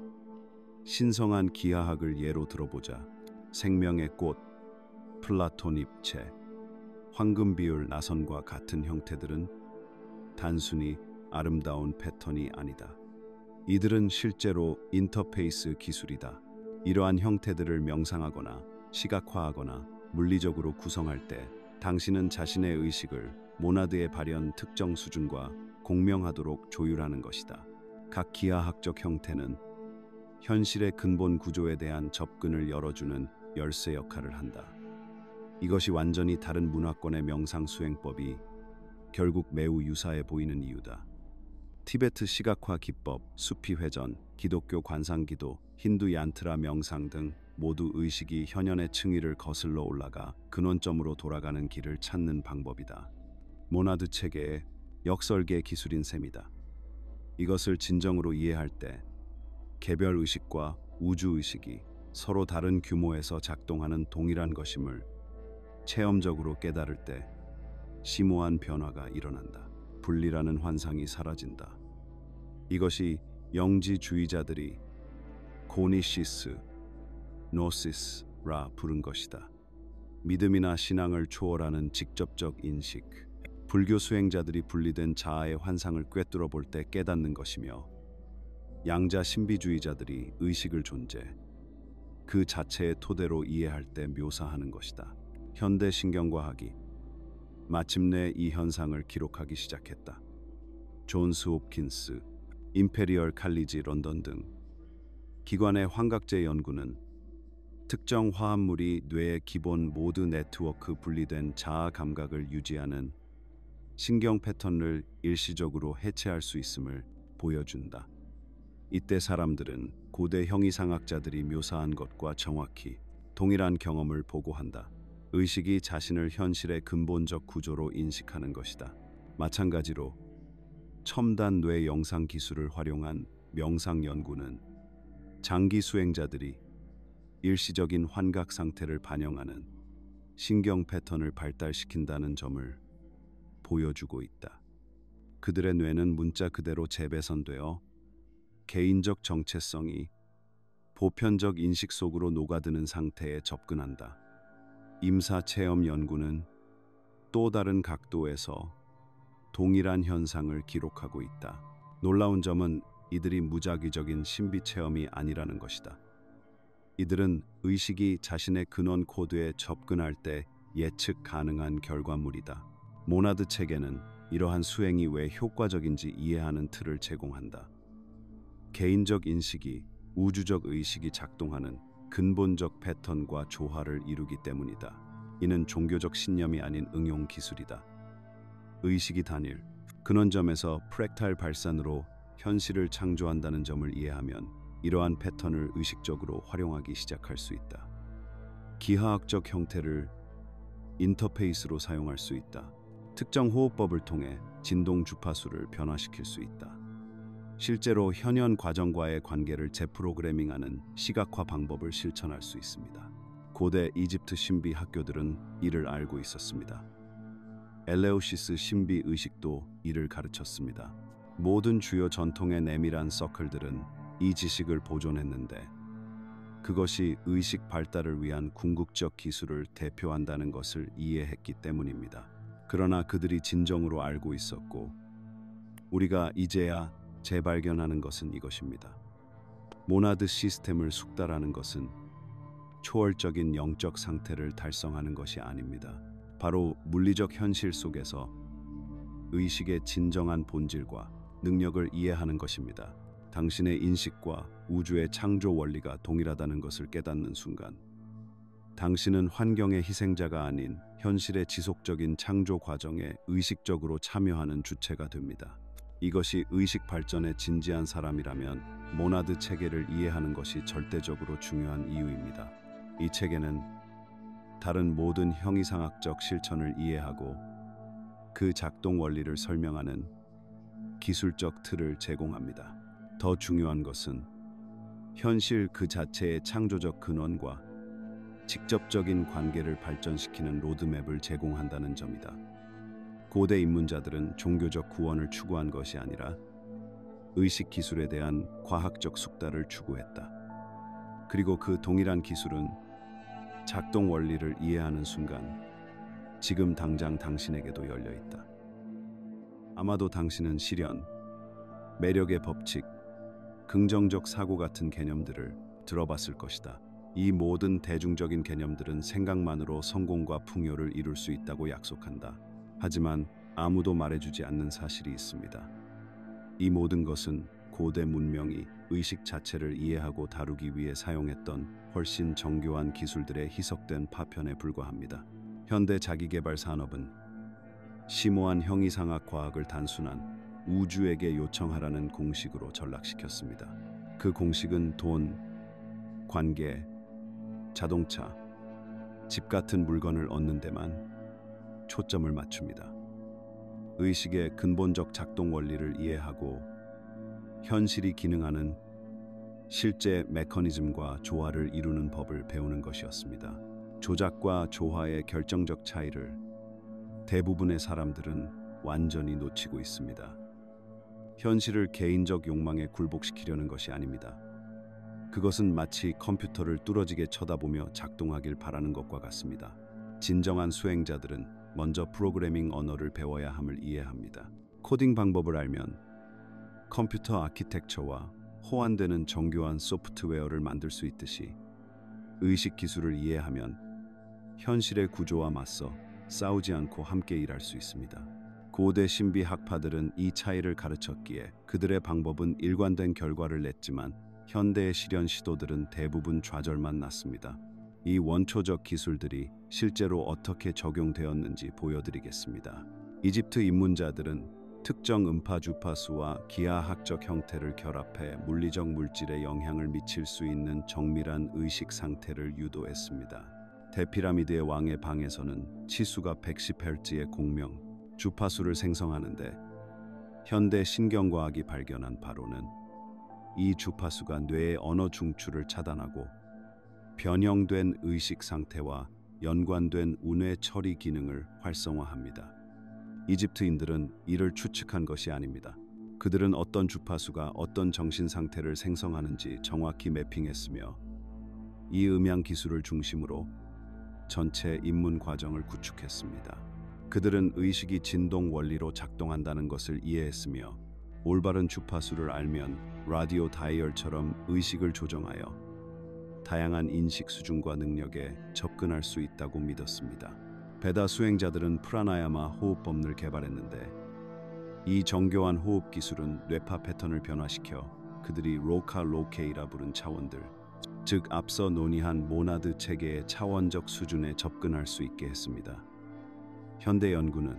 Speaker 1: 신성한 기하학을 예로 들어보자. 생명의 꽃, 플라톤 입체, 황금 비율 나선과 같은 형태들은 단순히 아름다운 패턴이 아니다. 이들은 실제로 인터페이스 기술이다. 이러한 형태들을 명상하거나 시각화하거나 물리적으로 구성할 때 당신은 자신의 의식을 모나드의 발현 특정 수준과 공명하도록 조율하는 것이다. 각 기하학적 형태는 현실의 근본 구조에 대한 접근을 열어주는 열쇠 역할을 한다. 이것이 완전히 다른 문화권의 명상 수행법이 결국 매우 유사해 보이는 이유다. 티베트 시각화 기법, 수피 회전, 기독교 관상기도, 힌두 얀트라 명상 등 모두 의식이 현현의 층위를 거슬러 올라가 근원점으로 돌아가는 길을 찾는 방법이다. 모나드 체계의 역설계 기술인 셈이다. 이것을 진정으로 이해할 때 개별 의식과 우주 의식이 서로 다른 규모에서 작동하는 동일한 것임을 체험적으로 깨달을 때 심오한 변화가 일어난다. 분리라는 환상이 사라진다. 이것이 영지주의자들이 고니시스, 노시스라 부른 것이다. 믿음이나 신앙을 초월하는 직접적 인식, 불교 수행자들이 분리된 자아의 환상을 꿰뚫어 볼 때 깨닫는 것이며 양자 신비주의자들이 의식을 존재, 그 자체의 토대로 이해할 때 묘사하는 것이다. 현대 신경과학이 마침내 이 현상을 기록하기 시작했다. 존스 홉킨스, 임페리얼 칼리지 런던 등 기관의 환각제 연구는 특정 화합물이 뇌의 기본 모드 네트워크 분리된 자아 감각을 유지하는 신경 패턴을 일시적으로 해체할 수 있음을 보여준다. 이때 사람들은 고대 형이상학자들이 묘사한 것과 정확히 동일한 경험을 보고한다. 의식이 자신을 현실의 근본적 구조로 인식하는 것이다. 마찬가지로 첨단 뇌 영상 기술을 활용한 명상 연구는 장기 수행자들이 일시적인 환각 상태를 반영하는 신경 패턴을 발달시킨다는 점을 보여주고 있다. 그들의 뇌는 문자 그대로 재배선되어 개인적 정체성이 보편적 인식 속으로 녹아드는 상태에 접근한다. 임사 체험 연구는 또 다른 각도에서 동일한 현상을 기록하고 있다. 놀라운 점은 이들이 무작위적인 신비 체험이 아니라는 것이다. 이들은 의식이 자신의 근원 코드에 접근할 때 예측 가능한 결과물이다. 모나드 체계는 이러한 수행이 왜 효과적인지 이해하는 틀을 제공한다. 개인적 인식이 우주적 의식이 작동하는 근본적 패턴과 조화를 이루기 때문이다. 이는 종교적 신념이 아닌 응용 기술이다. 의식이 단일, 근원점에서 프랙탈 발산으로 현실을 창조한다는 점을 이해하면 이러한 패턴을 의식적으로 활용하기 시작할 수 있다. 기하학적 형태를 인터페이스로 사용할 수 있다. 특정 호흡법을 통해 진동 주파수를 변화시킬 수 있다. 실제로 현현 과정과의 관계를 재프로그래밍하는 시각화 방법을 실천할 수 있습니다. 고대 이집트 신비 학교들은 이를 알고 있었습니다. 엘레우시스 신비 의식도 이를 가르쳤습니다. 모든 주요 전통의 내밀한 서클들은 이 지식을 보존했는데 그것이 의식 발달을 위한 궁극적 기술을 대표한다는 것을 이해했기 때문입니다. 그러나 그들이 진정으로 알고 있었고 우리가 이제야 재발견하는 것은 이것입니다. 모나드 시스템을 숙달하는 것은 초월적인 영적 상태를 달성하는 것이 아닙니다. 바로 물리적 현실 속에서 의식의 진정한 본질과 능력을 이해하는 것입니다. 당신의 인식과 우주의 창조 원리가 동일하다는 것을 깨닫는 순간 당신은 환경의 희생자가 아닌 현실의 지속적인 창조 과정에 의식적으로 참여하는 주체가 됩니다. 이것이 의식 발전의 진지한 사람이라면 모나드 체계를 이해하는 것이 절대적으로 중요한 이유입니다. 이 체계는 다른 모든 형이상학적 실천을 이해하고 그 작동 원리를 설명하는 기술적 틀을 제공합니다. 더 중요한 것은 현실 그 자체의 창조적 근원과 직접적인 관계를 발전시키는 로드맵을 제공한다는 점이다. 고대 입문자들은 종교적 구원을 추구한 것이 아니라 의식 기술에 대한 과학적 숙달을 추구했다. 그리고 그 동일한 기술은 작동 원리를 이해하는 순간 지금 당장 당신에게도 열려 있다. 아마도 당신은 실현, 매력의 법칙, 긍정적 사고 같은 개념들을 들어봤을 것이다. 이 모든 대중적인 개념들은 생각만으로 성공과 풍요를 이룰 수 있다고 약속한다. 하지만 아무도 말해주지 않는 사실이 있습니다. 이 모든 것은 고대 문명이 의식 자체를 이해하고 다루기 위해 사용했던 훨씬 정교한 기술들의 희석된 파편에 불과합니다. 현대 자기계발 산업은 심오한 형이상학 과학을 단순한 우주에게 요청하라는 공식으로 전락시켰습니다. 그 공식은 돈, 관계, 자동차, 집 같은 물건을 얻는 데만 초점을 맞춥니다. 의식의 근본적 작동 원리를 이해하고 현실이 기능하는 실제 메커니즘과 조화를 이루는 법을 배우는 것이었습니다. 조작과 조화의 결정적 차이를 대부분의 사람들은 완전히 놓치고 있습니다. 현실을 개인적 욕망에 굴복시키려는 것이 아닙니다. 그것은 마치 컴퓨터를 뚫어지게 쳐다보며 작동하길 바라는 것과 같습니다. 진정한 수행자들은 먼저 프로그래밍 언어를 배워야 함을 이해합니다. 코딩 방법을 알면 컴퓨터 아키텍처와 호환되는 정교한 소프트웨어를 만들 수 있듯이 의식 기술을 이해하면 현실의 구조와 맞서 싸우지 않고 함께 일할 수 있습니다. 고대 신비 학파들은 이 차이를 가르쳤기에 그들의 방법은 일관된 결과를 냈지만 현대의 실현 시도들은 대부분 좌절만 났습니다. 이 원초적 기술들이 실제로 어떻게 적용되었는지 보여드리겠습니다. 이집트 입문자들은 특정 음파 주파수와 기하학적 형태를 결합해 물리적 물질에 영향을 미칠 수 있는 정밀한 의식 상태를 유도했습니다. 대피라미드의 왕의 방에서는 치수가 110Hz의 공명, 주파수를 생성하는데 현대 신경과학이 발견한 바로는 이 주파수가 뇌의 언어 중추를 차단하고 변형된 의식 상태와 연관된 운회 처리 기능을 활성화합니다. 이집트인들은 이를 추측한 것이 아닙니다. 그들은 어떤 주파수가 어떤 정신 상태를 생성하는지 정확히 매핑했으며 이 음향 기술을 중심으로 전체 입문 과정을 구축했습니다. 그들은 의식이 진동 원리로 작동한다는 것을 이해했으며 올바른 주파수를 알면 라디오 다이얼처럼 의식을 조정하여 다양한 인식 수준과 능력에 접근할 수 있다고 믿었습니다. 베다 수행자들은 프라나야마 호흡법을 개발했는데 이 정교한 호흡 기술은 뇌파 패턴을 변화시켜 그들이 로카 로케이라 부른 차원들, 즉 앞서 논의한 모나드 체계의 차원적 수준에 접근할 수 있게 했습니다. 현대 연구는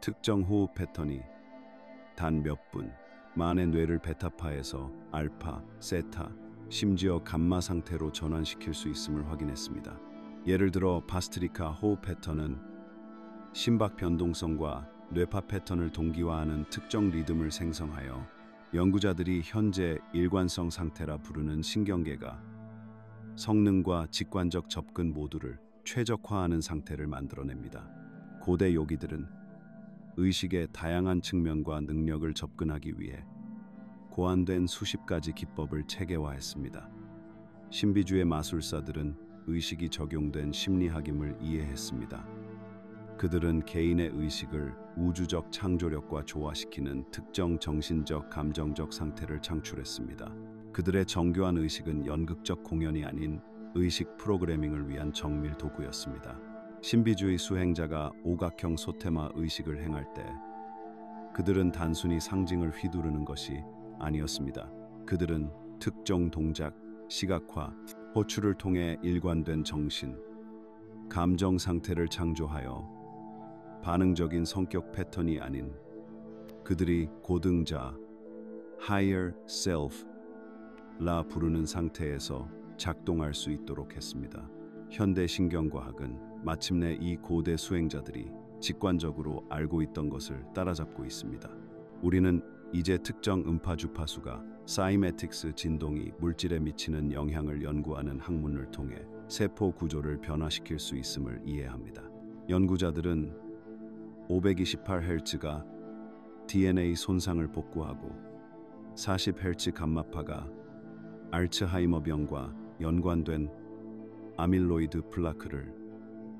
Speaker 1: 특정 호흡 패턴이 단 몇 분 만의 뇌를 베타파에서 알파, 세타, 심지어 감마 상태로 전환시킬 수 있음을 확인했습니다. 예를 들어 바스트리카 호흡 패턴은 심박 변동성과 뇌파 패턴을 동기화하는 특정 리듬을 생성하여 연구자들이 현재 일관성 상태라 부르는 신경계가 성능과 직관적 접근 모두를 최적화하는 상태를 만들어냅니다. 고대 요기들은 의식의 다양한 측면과 능력을 접근하기 위해 고안된 수십 가지 기법을 체계화했습니다. 신비주의 마술사들은 의식이 적용된 심리학임을 이해했습니다. 그들은 개인의 의식을 우주적 창조력과 조화시키는 특정 정신적, 감정적 상태를 창출했습니다. 그들의 정교한 의식은 연극적 공연이 아닌 의식 프로그래밍을 위한 정밀 도구였습니다. 신비주의 수행자가 오각형 소테마 의식을 행할 때 그들은 단순히 상징을 휘두르는 것이 아니었습니다. 그들은 특정 동작, 시각화, 호출을 통해 일관된 정신, 감정 상태를 창조하여 반응적인 성격 패턴이 아닌 그들이 고등자, higher self라 부르는 상태에서 작동할 수 있도록 했습니다. 현대 신경과학은 마침내 이 고대 수행자들이 직관적으로 알고 있던 것을 따라잡고 있습니다. 우리는 이제 특정 음파 주파수가 사이매틱스 진동이 물질에 미치는 영향을 연구하는 학문을 통해 세포 구조를 변화시킬 수 있음을 이해합니다. 연구자들은 528Hz가 DNA 손상을 복구하고 40Hz 감마파가 알츠하이머 병과 연관된 아밀로이드 플라크를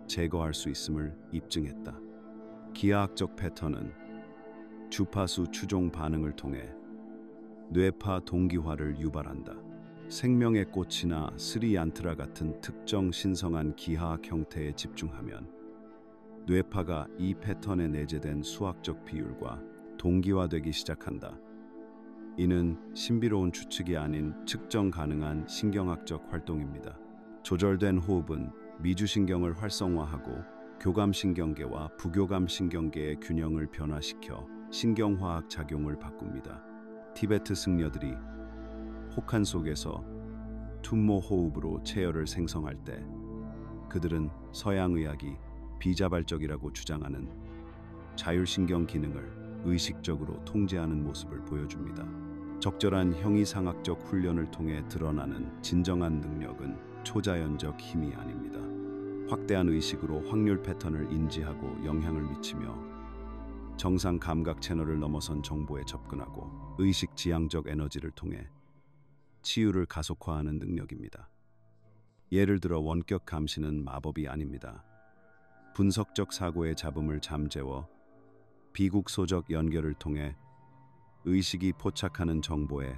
Speaker 1: 제거할 수 있음을 입증했다. 기하학적 패턴은 주파수 추종 반응을 통해 뇌파 동기화를 유발한다. 생명의 꽃이나 스리얀트라 같은 특정 신성한 기하학 형태에 집중하면 뇌파가 이 패턴에 내재된 수학적 비율과 동기화되기 시작한다. 이는 신비로운 추측이 아닌 측정 가능한 신경학적 활동입니다. 조절된 호흡은 미주신경을 활성화하고 교감신경계와 부교감신경계의 균형을 변화시켜 신경화학 작용을 바꿉니다. 티베트 승려들이 혹한 속에서 툰모 호흡으로 체열을 생성할 때 그들은 서양의학이 비자발적이라고 주장하는 자율신경 기능을 의식적으로 통제하는 모습을 보여줍니다. 적절한 형이상학적 훈련을 통해 드러나는 진정한 능력은 초자연적 힘이 아닙니다. 확대한 의식으로 확률 패턴을 인지하고 영향을 미치며 정상 감각 채널을 넘어선 정보에 접근하고 의식 지향적 에너지를 통해 치유를 가속화하는 능력입니다. 예를 들어 원격 감시는 마법이 아닙니다. 분석적 사고의 잡음을 잠재워 비국소적 연결을 통해 의식이 포착하는 정보에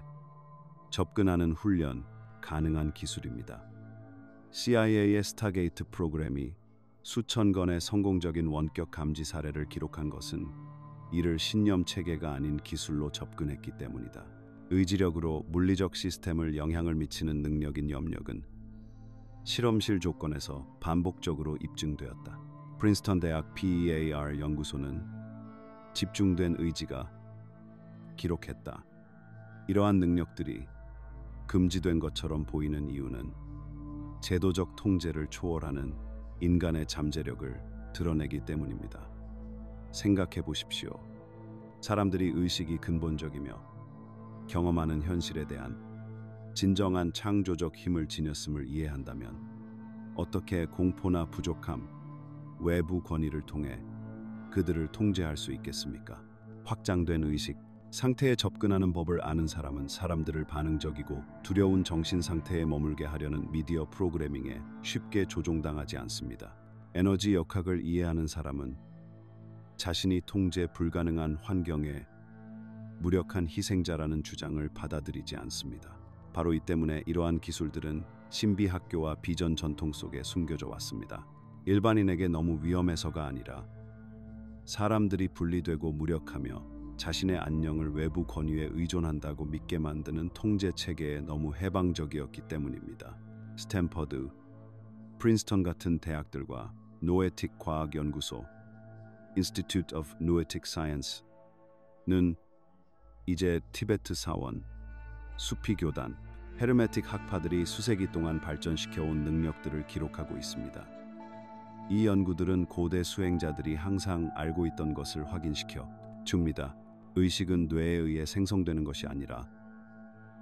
Speaker 1: 접근하는 훈련 가능한 기술입니다. CIA의 스타게이트 프로그램이 수천 건의 성공적인 원격 감지 사례를 기록한 것은 이를 신념 체계가 아닌 기술로 접근했기 때문이다. 의지력으로 물리적 시스템을 영향을 미치는 능력인 염력은 실험실 조건에서 반복적으로 입증되었다. 프린스턴 대학 PEAR 연구소는 집중된 의지가 기록했다. 이러한 능력들이 금지된 것처럼 보이는 이유는 제도적 통제를 초월하는 인간의 잠재력을 드러내기 때문입니다. 생각해 보십시오. 사람들이 의식이 근본적이며 경험하는 현실에 대한 진정한 창조적 힘을 지녔음을 이해한다면 어떻게 공포나 부족함, 외부 권위를 통해 그들을 통제할 수 있겠습니까? 확장된 의식, 상태에 접근하는 법을 아는 사람은 사람들을 반응적이고 두려운 정신 상태에 머물게 하려는 미디어 프로그래밍에 쉽게 조종당하지 않습니다. 에너지 역학을 이해하는 사람은 자신이 통제 불가능한 환경에 무력한 희생자라는 주장을 받아들이지 않습니다. 바로 이 때문에 이러한 기술들은 신비학교와 비전 전통 속에 숨겨져 왔습니다. 일반인에게 너무 위험해서가 아니라 사람들이 분리되고 무력하며 자신의 안녕을 외부 권위에 의존한다고 믿게 만드는 통제 체계에 너무 해방적이었기 때문입니다. 스탠퍼드, 프린스턴 같은 대학들과 노에틱 과학 연구소 (Institute of Noetic Science)는 이제 티베트 사원, 수피 교단, 헤르메틱 학파들이 수세기 동안 발전시켜 온 능력들을 기록하고 있습니다. 이 연구들은 고대 수행자들이 항상 알고 있던 것을 확인시켜 줍니다. 의식은 뇌에 의해 생성되는 것이 아니라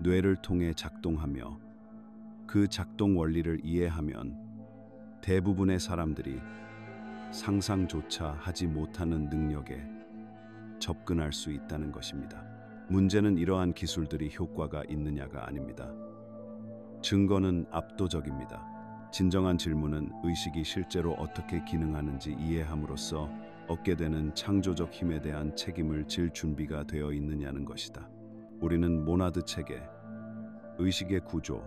Speaker 1: 뇌를 통해 작동하며 그 작동 원리를 이해하면 대부분의 사람들이 상상조차 하지 못하는 능력에 접근할 수 있다는 것입니다. 문제는 이러한 기술들이 효과가 있느냐가 아닙니다. 증거는 압도적입니다. 진정한 질문은 의식이 실제로 어떻게 기능하는지 이해함으로써 얻게 되는 창조적 힘에 대한 책임을 질 준비가 되어 있느냐는 것이다. 우리는 모나드 체계, 의식의 구조,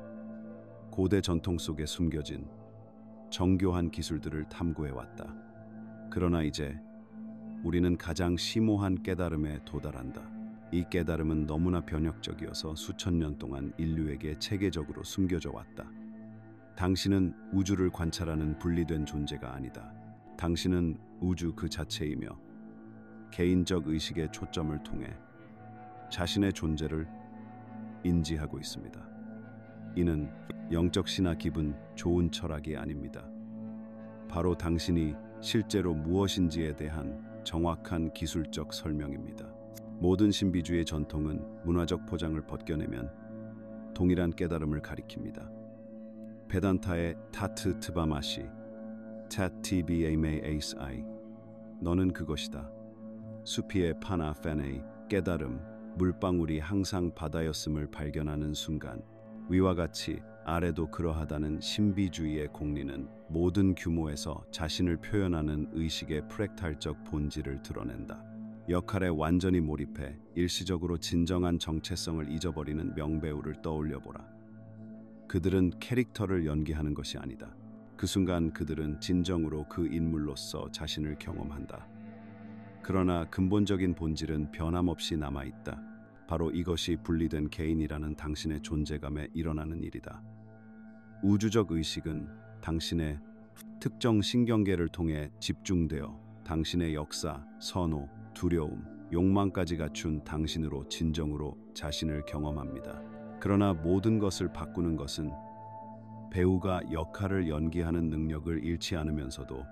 Speaker 1: 고대 전통 속에 숨겨진 정교한 기술들을 탐구해왔다. 그러나 이제 우리는 가장 심오한 깨달음에 도달한다. 이 깨달음은 너무나 변혁적이어서 수천 년 동안 인류에게 체계적으로 숨겨져 왔다. 당신은 우주를 관찰하는 분리된 존재가 아니다. 당신은 우주 그 자체이며 개인적 의식의 초점을 통해 자신의 존재를 인지하고 있습니다. 이는 영적 신화 기분 좋은 철학이 아닙니다. 바로 당신이 실제로 무엇인지에 대한 정확한 기술적 설명입니다. 모든 신비주의 전통은 문화적 포장을 벗겨내면 동일한 깨달음을 가리킵니다. 베단타의 타트 트바마시 타티비에메에이스아이 너는 그것이다. 수피의 파나 페네이 깨달음, 물방울이 항상 바다였음을 발견하는 순간 위와 같이 아래도 그러하다는 신비주의의 공리는 모든 규모에서 자신을 표현하는 의식의 프랙탈적 본질을 드러낸다. 역할에 완전히 몰입해 일시적으로 진정한 정체성을 잊어버리는 명배우를 떠올려보라. 그들은 캐릭터를 연기하는 것이 아니다. 그 순간 그들은 진정으로 그 인물로서 자신을 경험한다. 그러나 근본적인 본질은 변함없이 남아있다. 바로 이것이 분리된 개인이라는 당신의 존재감에 일어나는 일이다. 우주적 의식은 당신의 특정 신경계를 통해 집중되어 당신의 역사, 선호, 두려움, 욕망까지 갖춘 당신으로 진정으로 자신을 경험합니다. 그러나 모든 것을 바꾸는 것은 배우가 역할을 연기하는 능력을 잃지 않으면서도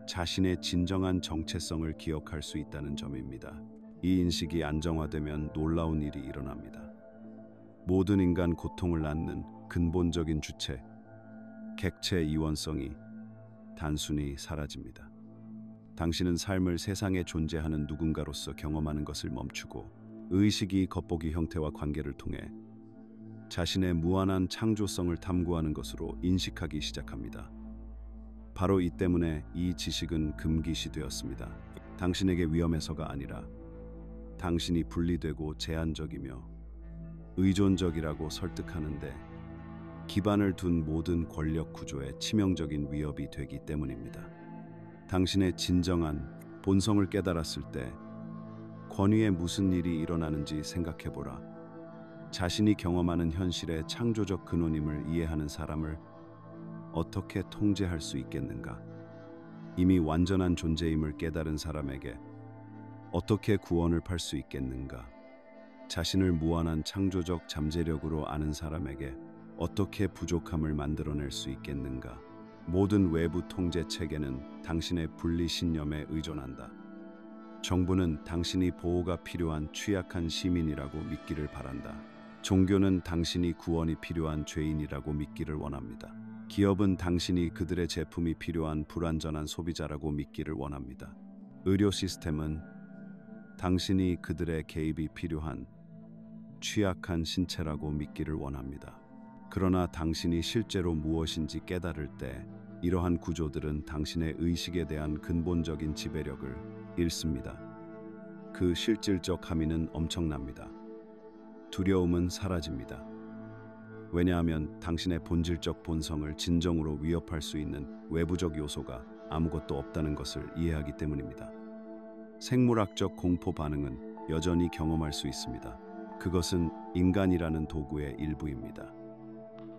Speaker 1: 자신의 진정한 정체성을 기억할 수 있다는 점입니다. 이 인식이 안정화되면 놀라운 일이 일어납니다. 모든 인간 고통을 낳는 근본적인 주체, 객체 이원성이 단순히 사라집니다. 당신은 삶을 세상에 존재하는 누군가로서 경험하는 것을 멈추고 의식이 겉보기 형태와 관계를 통해 자신의 무한한 창조성을 탐구하는 것으로 인식하기 시작합니다. 바로 이 때문에 이 지식은 금기시되었습니다. 당신에게 위험해서가 아니라 당신이 분리되고 제한적이며 의존적이라고 설득하는데 기반을 둔 모든 권력 구조에 치명적인 위협이 되기 때문입니다. 당신의 진정한 본성을 깨달았을 때 권위에 무슨 일이 일어나는지 생각해보라. 자신이 경험하는 현실의 창조적 근원임을 이해하는 사람을 어떻게 통제할 수 있겠는가? 이미 완전한 존재임을 깨달은 사람에게 어떻게 구원을 팔 수 있겠는가? 자신을 무한한 창조적 잠재력으로 아는 사람에게 어떻게 부족함을 만들어낼 수 있겠는가? 모든 외부 통제 체계는 당신의 분리 신념에 의존한다. 정부는 당신이 보호가 필요한 취약한 시민이라고 믿기를 바란다. 종교는 당신이 구원이 필요한 죄인이라고 믿기를 원합니다. 기업은 당신이 그들의 제품이 필요한 불완전한 소비자라고 믿기를 원합니다. 의료 시스템은 당신이 그들의 개입이 필요한 취약한 신체라고 믿기를 원합니다. 그러나 당신이 실제로 무엇인지 깨달을 때 이러한 구조들은 당신의 의식에 대한 근본적인 지배력을 잃습니다. 그 실질적 함의는 엄청납니다. 두려움은 사라집니다. 왜냐하면 당신의 본질적 본성을 진정으로 위협할 수 있는 외부적 요소가 아무것도 없다는 것을 이해하기 때문입니다. 생물학적 공포 반응은 여전히 경험할 수 있습니다. 그것은 인간이라는 도구의 일부입니다.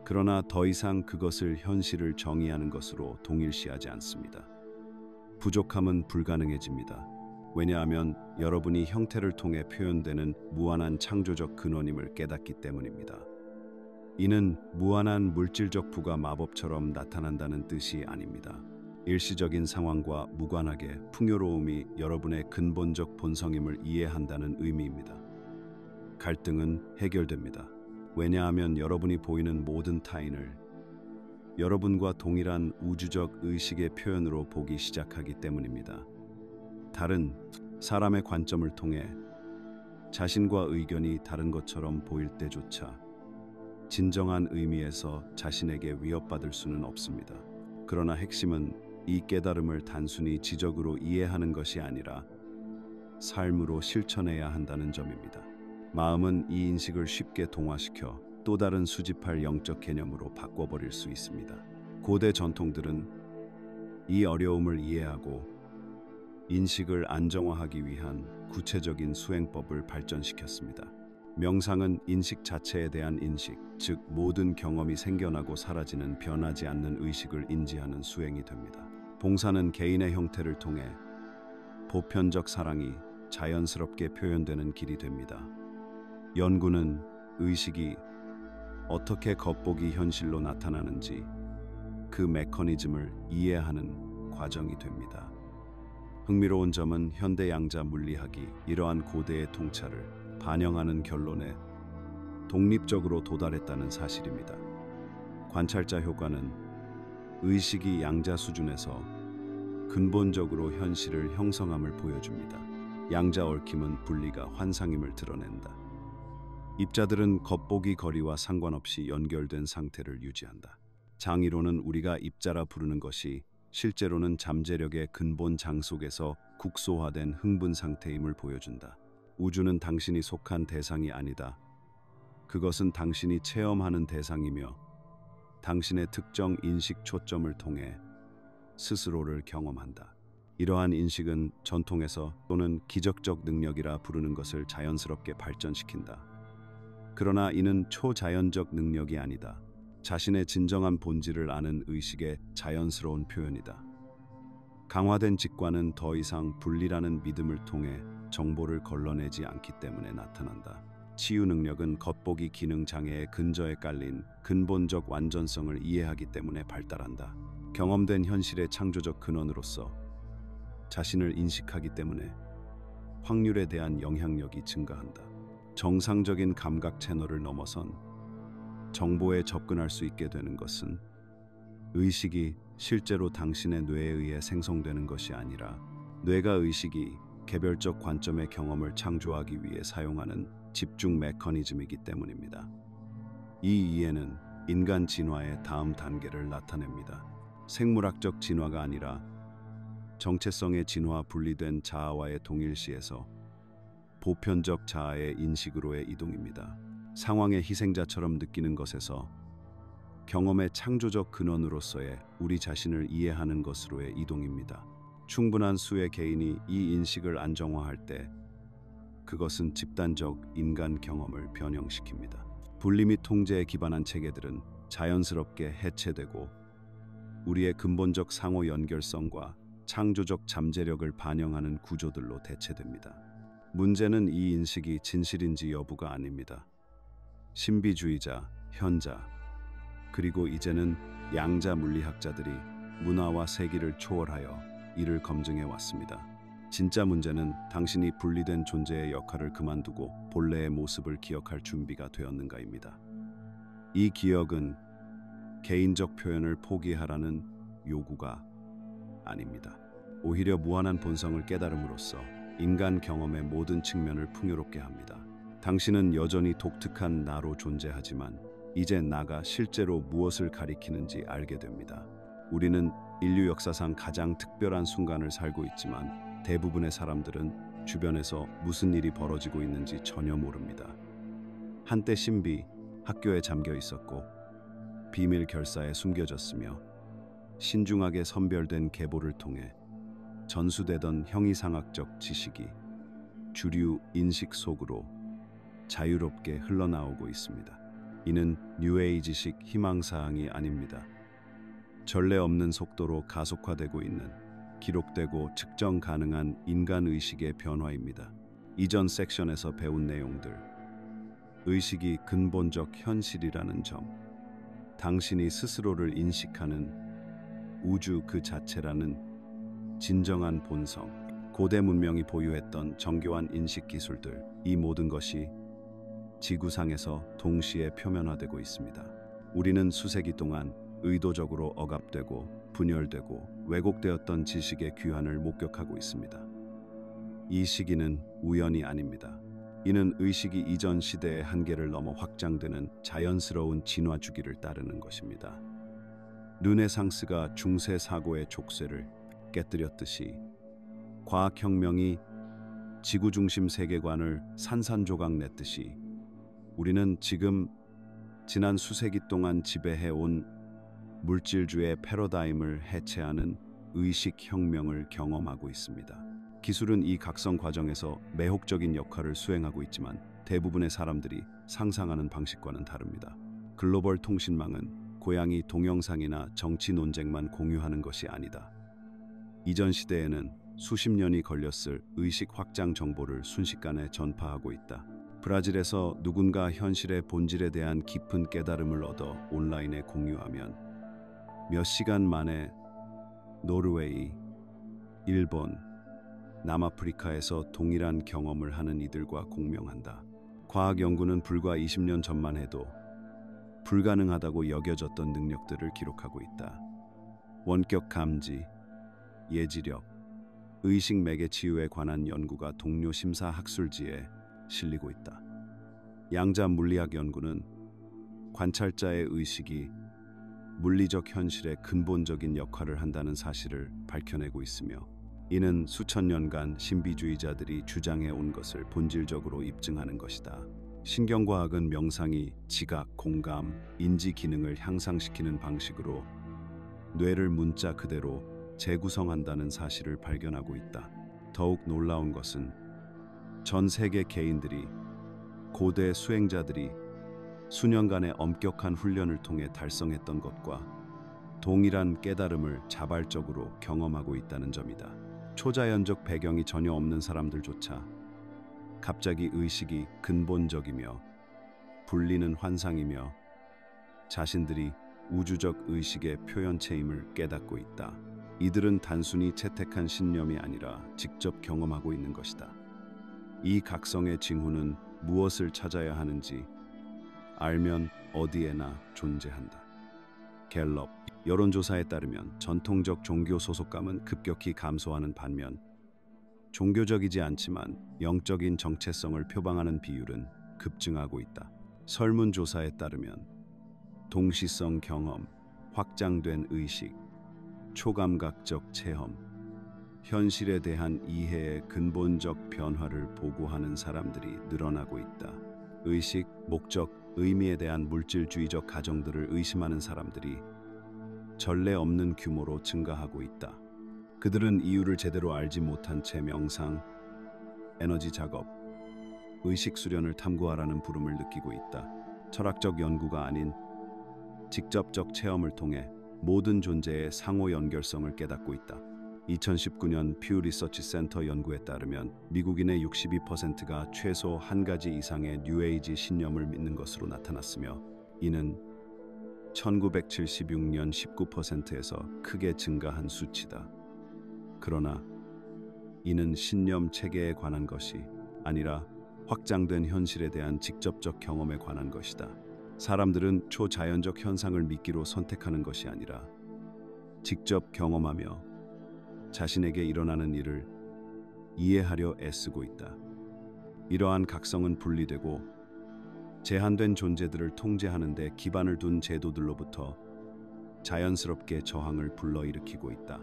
Speaker 1: 그러나 더 이상 그것을 현실을 정의하는 것으로 동일시하지 않습니다. 부족함은 불가능해집니다. 왜냐하면 여러분이 형태를 통해 표현되는 무한한 창조적 근원임을 깨닫기 때문입니다. 이는 무한한 물질적 부가 마법처럼 나타난다는 뜻이 아닙니다. 일시적인 상황과 무관하게 풍요로움이 여러분의 근본적 본성임을 이해한다는 의미입니다. 갈등은 해결됩니다. 왜냐하면 여러분이 보이는 모든 타인을 여러분과 동일한 우주적 의식의 표현으로 보기 시작하기 때문입니다. 다른 사람의 관점을 통해 자신과 의견이 다른 것처럼 보일 때조차 진정한 의미에서 자신에게 위협받을 수는 없습니다. 그러나 핵심은 이 깨달음을 단순히 지적으로 이해하는 것이 아니라 삶으로 실천해야 한다는 점입니다. 마음은 이 인식을 쉽게 동화시켜 또 다른 수집할 영적 개념으로 바꿔버릴 수 있습니다. 고대 전통들은 이 어려움을 이해하고 인식을 안정화하기 위한 구체적인 수행법을 발전시켰습니다. 명상은 인식 자체에 대한 인식, 즉 모든 경험이 생겨나고 사라지는 변하지 않는 의식을 인지하는 수행이 됩니다. 봉사는 개인의 형태를 통해 보편적 사랑이 자연스럽게 표현되는 길이 됩니다. 연구는 의식이 어떻게 겉보기 현실로 나타나는지 그 메커니즘을 이해하는 과정이 됩니다. 흥미로운 점은 현대 양자 물리학이 이러한 고대의 통찰을 반영하는 결론에 독립적으로 도달했다는 사실입니다. 관찰자 효과는 의식이 양자 수준에서 근본적으로 현실을 형성함을 보여줍니다. 양자 얽힘은 분리가 환상임을 드러낸다. 입자들은 겉보기 거리와 상관없이 연결된 상태를 유지한다. 장이론은 우리가 입자라 부르는 것이 실제로는 잠재력의 근본 장 속에서 국소화된 흥분 상태임을 보여준다. 우주는 당신이 속한 대상이 아니다. 그것은 당신이 체험하는 대상이며 당신의 특정 인식 초점을 통해 스스로를 경험한다. 이러한 인식은 전통에서 또는 기적적 능력이라 부르는 것을 자연스럽게 발전시킨다. 그러나 이는 초자연적 능력이 아니다. 자신의 진정한 본질을 아는 의식의 자연스러운 표현이다. 강화된 직관은 더 이상 분리라는 믿음을 통해 정보를 걸러내지 않기 때문에 나타난다. 치유 능력은 겉보기 기능 장애의 근저에 깔린 근본적 완전성을 이해하기 때문에 발달한다. 경험된 현실의 창조적 근원으로서 자신을 인식하기 때문에 확률에 대한 영향력이 증가한다. 정상적인 감각 채널을 넘어선 정보에 접근할 수 있게 되는 것은 의식이 실제로 당신의 뇌에 의해 생성되는 것이 아니라 뇌가 의식이 개별적 관점의 경험을 창조하기 위해 사용하는 집중 메커니즘이기 때문입니다. 이 이해는 인간 진화의 다음 단계를 나타냅니다. 생물학적 진화가 아니라 정체성의 진화 분리된 자아와의 동일시에서 보편적 자아의 인식으로의 이동입니다. 상황의 희생자처럼 느끼는 것에서 경험의 창조적 근원으로서의 우리 자신을 이해하는 것으로의 이동입니다. 충분한 수의 개인이 이 인식을 안정화할 때 그것은 집단적 인간 경험을 변형시킵니다. 분리 및 통제에 기반한 체계들은 자연스럽게 해체되고 우리의 근본적 상호 연결성과 창조적 잠재력을 반영하는 구조들로 대체됩니다. 문제는 이 인식이 진실인지 여부가 아닙니다. 신비주의자, 현자, 그리고 이제는 양자 물리학자들이 문화와 세기를 초월하여 이를 검증해 왔습니다. 진짜 문제는 당신이 분리된 존재의 역할을 그만두고 본래의 모습을 기억할 준비가 되었는가입니다. 이 기억은 개인적 표현을 포기하라는 요구가 아닙니다. 오히려 무한한 본성을 깨달음으로써 인간 경험의 모든 측면을 풍요롭게 합니다. 당신은 여전히 독특한 나로 존재하지만 이제 나가 실제로 무엇을 가리키는지 알게 됩니다. 우리는 인류 역사상 가장 특별한 순간을 살고 있지만 대부분의 사람들은 주변에서 무슨 일이 벌어지고 있는지 전혀 모릅니다. 한때 신비, 학교에 잠겨 있었고 비밀 결사에 숨겨졌으며 신중하게 선별된 계보를 통해 전수되던 형이상학적 지식이 주류 인식 속으로 자유롭게 흘러나오고 있습니다. 이는 뉴에이지식 희망사항이 아닙니다. 전례 없는 속도로 가속화되고 있는 기록되고 측정 가능한 인간의식의 변화입니다. 이전 섹션에서 배운 내용들, 의식이 근본적 현실이라는 점, 당신이 스스로를 인식하는 우주 그 자체라는 진정한 본성, 고대 문명이 보유했던 정교한 인식 기술들, 이 모든 것이 지구상에서 동시에 표면화되고 있습니다. 우리는 수세기 동안 의도적으로 억압되고 분열되고 왜곡되었던 지식의 귀환을 목격하고 있습니다. 이 시기는 우연이 아닙니다. 이는 의식이 이전 시대의 한계를 넘어 확장되는 자연스러운 진화 주기를 따르는 것입니다. 르네상스가 중세 사고의 족쇄를 깨뜨렸듯이 과학혁명이 지구중심 세계관을 산산조각 냈듯이 우리는 지금 지난 수세기 동안 지배해온 물질주의 패러다임을 해체하는 의식혁명을 경험하고 있습니다. 기술은 이 각성 과정에서 매혹적인 역할을 수행하고 있지만 대부분의 사람들이 상상하는 방식과는 다릅니다. 글로벌 통신망은 고양이 동영상이나 정치 논쟁만 공유하는 것이 아니다. 이전 시대에는 수십 년이 걸렸을 의식 확장 정보를 순식간에 전파하고 있다. 브라질에서 누군가 현실의 본질에 대한 깊은 깨달음을 얻어 온라인에 공유하면 몇 시간 만에 노르웨이, 일본, 남아프리카에서 동일한 경험을 하는 이들과 공명한다. 과학 연구는 불과 20년 전만 해도 불가능하다고 여겨졌던 능력들을 기록하고 있다. 원격 감지, 예지력, 의식 매개 치유에 관한 연구가 동료 심사 학술지에 실리고 있다. 양자 물리학 연구는 관찰자의 의식이 물리적 현실의 근본적인 역할을 한다는 사실을 밝혀내고 있으며, 이는 수천 년간 신비주의자들이 주장해 온 것을 본질적으로 입증하는 것이다. 신경과학은 명상이 지각, 공감, 인지 기능을 향상시키는 방식으로 뇌를 문자 그대로 재구성한다는 사실을 발견하고 있다. 더욱 놀라운 것은 전 세계 개인들이, 고대 수행자들이 수년간의 엄격한 훈련을 통해 달성했던 것과 동일한 깨달음을 자발적으로 경험하고 있다는 점이다. 초자연적 배경이 전혀 없는 사람들조차 갑자기 의식이 근본적이며 불리는 환상이며 자신들이 우주적 의식의 표현체임을 깨닫고 있다. 이들은 단순히 채택한 신념이 아니라 직접 경험하고 있는 것이다. 이 각성의 징후는 무엇을 찾아야 하는지 알면 어디에나 존재한다. 갤럽 여론조사에 따르면 전통적 종교 소속감은 급격히 감소하는 반면, 종교적이지 않지만 영적인 정체성을 표방하는 비율은 급증하고 있다. 설문조사에 따르면 동시성 경험, 확장된 의식, 초감각적 체험, 현실에 대한 이해의 근본적 변화를 보고하는 사람들이 늘어나고 있다. 의식, 목적, 의미에 대한 물질주의적 가정들을 의심하는 사람들이 전례 없는 규모로 증가하고 있다. 그들은 이유를 제대로 알지 못한 채 명상, 에너지 작업, 의식 수련을 탐구하라는 부름을 느끼고 있다. 철학적 연구가 아닌 직접적 체험을 통해 모든 존재의 상호 연결성을 깨닫고 있다. 2019년 퓨 리서치 센터 연구에 따르면 미국인의 62%가 최소 한 가지 이상의 뉴에이지 신념을 믿는 것으로 나타났으며, 이는 1976년 19%에서 크게 증가한 수치다. 그러나 이는 신념 체계에 관한 것이 아니라 확장된 현실에 대한 직접적 경험에 관한 것이다. 사람들은 초자연적 현상을 믿기로 선택하는 것이 아니라 직접 경험하며 자신에게 일어나는 일을 이해하려 애쓰고 있다. 이러한 각성은 분리되고 제한된 존재들을 통제하는 데 기반을 둔 제도들로부터 자연스럽게 저항을 불러일으키고 있다.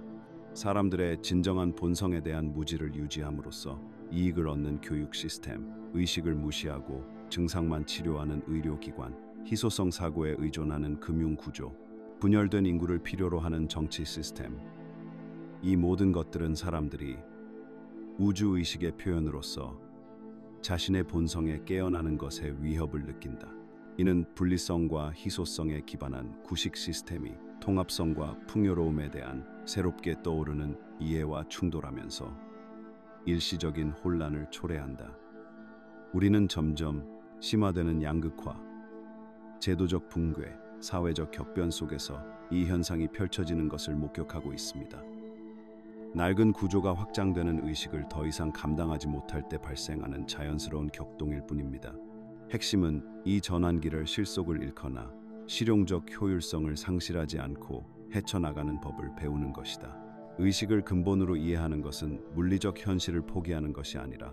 Speaker 1: 사람들의 진정한 본성에 대한 무지를 유지함으로써 이익을 얻는 교육 시스템, 의식을 무시하고 증상만 치료하는 의료기관, 희소성 사고에 의존하는 금융구조, 분열된 인구를 필요로 하는 정치 시스템, 이 모든 것들은 사람들이 우주의식의 표현으로서 자신의 본성에 깨어나는 것에 위협을 느낀다. 이는 분리성과 희소성에 기반한 구식 시스템이 통합성과 풍요로움에 대한 새롭게 떠오르는 이해와 충돌하면서 일시적인 혼란을 초래한다. 우리는 점점 심화되는 양극화, 제도적 붕괴, 사회적 격변 속에서 이 현상이 펼쳐지는 것을 목격하고 있습니다. 낡은 구조가 확장되는 의식을 더 이상 감당하지 못할 때 발생하는 자연스러운 격동일 뿐입니다. 핵심은 이 전환기를 실속을 잃거나 실용적 효율성을 상실하지 않고 헤쳐나가는 법을 배우는 것이다. 의식을 근본으로 이해하는 것은 물리적 현실을 포기하는 것이 아니라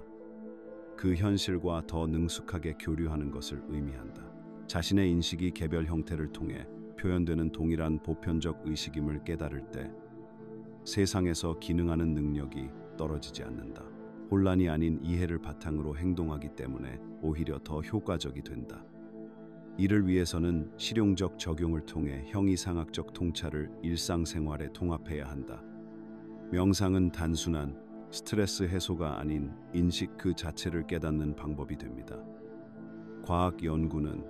Speaker 1: 그 현실과 더 능숙하게 교류하는 것을 의미한다. 자신의 인식이 개별 형태를 통해 표현되는 동일한 보편적 의식임을 깨달을 때 세상에서 기능하는 능력이 떨어지지 않는다. 혼란이 아닌 이해를 바탕으로 행동하기 때문에 오히려 더 효과적이 된다. 이를 위해서는 실용적 적용을 통해 형이상학적 통찰을 일상생활에 통합해야 한다. 명상은 단순한 스트레스 해소가 아닌 인식 그 자체를 깨닫는 방법이 됩니다. 과학 연구는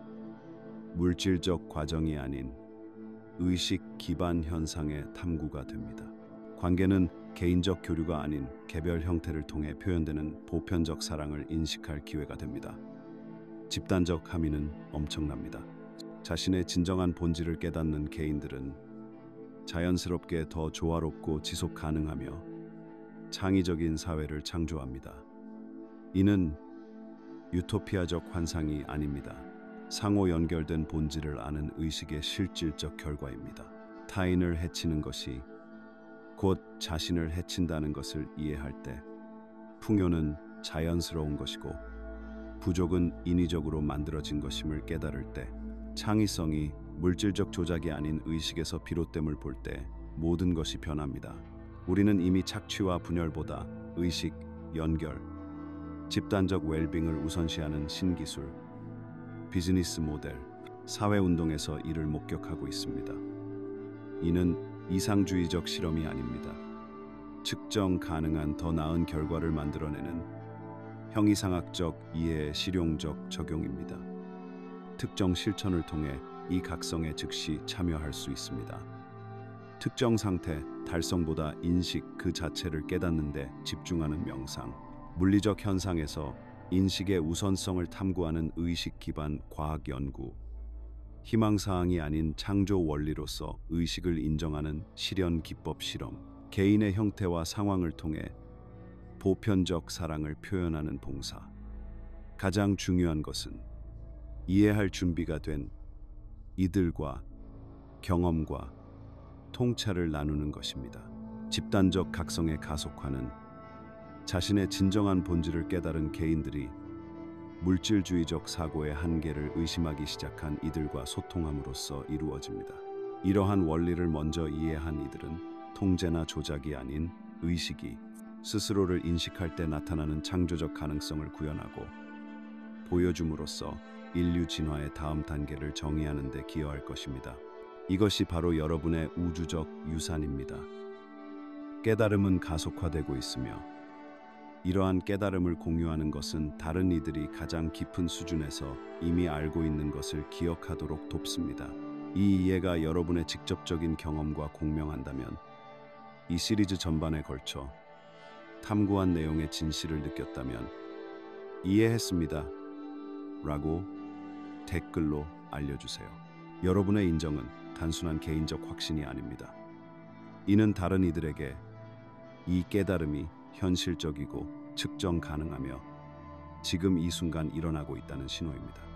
Speaker 1: 물질적 과정이 아닌 의식 기반 현상의 탐구가 됩니다. 관계는 개인적 교류가 아닌 개별 형태를 통해 표현되는 보편적 사랑을 인식할 기회가 됩니다. 집단적 함의는 엄청납니다. 자신의 진정한 본질을 깨닫는 개인들은 자연스럽게 더 조화롭고 지속 가능하며 창의적인 사회를 창조합니다. 이는 유토피아적 환상이 아닙니다. 상호 연결된 본질을 아는 의식의 실질적 결과입니다. 타인을 해치는 것이 곧 자신을 해친다는 것을 이해할 때 풍요는 자연스러운 것이고 부족은 인위적으로 만들어진 것임을 깨달을 때 창의성이 물질적 조작이 아닌 의식에서 비롯됨을 볼 때 모든 것이 변합니다. 우리는 이미 착취와 분열보다 의식, 연결, 집단적 웰빙을 우선시하는 신기술, 비즈니스 모델, 사회운동에서 이를 목격하고 있습니다. 이는 이상주의적 실험이 아닙니다. 측정 가능한 더 나은 결과를 만들어내는 형이상학적 이해의 실용적 적용입니다. 특정 실천을 통해 이 각성에 즉시 참여할 수 있습니다. 특정 상태, 달성보다 인식 그 자체를 깨닫는 데 집중하는 명상, 물리적 현상에서 인식의 우선성을 탐구하는 의식 기반 과학 연구, 희망사항이 아닌 창조 원리로서 의식을 인정하는 실현 기법 실험, 개인의 형태와 상황을 통해 보편적 사랑을 표현하는 봉사. 가장 중요한 것은 이해할 준비가 된 이들과 경험과 통찰을 나누는 것입니다. 집단적 각성의 가속화는 자신의 진정한 본질을 깨달은 개인들이 물질주의적 사고의 한계를 의심하기 시작한 이들과 소통함으로써 이루어집니다. 이러한 원리를 먼저 이해한 이들은 통제나 조작이 아닌 의식이 스스로를 인식할 때 나타나는 창조적 가능성을 구현하고 보여줌으로써 인류 진화의 다음 단계를 정의하는 데 기여할 것입니다. 이것이 바로 여러분의 우주적 유산입니다. 깨달음은 가속화되고 있으며 이러한 깨달음을 공유하는 것은 다른 이들이 가장 깊은 수준에서 이미 알고 있는 것을 기억하도록 돕습니다. 이 이해가 여러분의 직접적인 경험과 공명한다면 이 시리즈 전반에 걸쳐 탐구한 내용의 진실을 느꼈다면 이해했습니다 라고 댓글로 알려주세요. 여러분의 인정은 단순한 개인적 확신이 아닙니다. 이는 다른 이들에게 이 깨달음이 현실적이고 측정 가능하며 지금 이 순간 일어나고 있다는 신호입니다.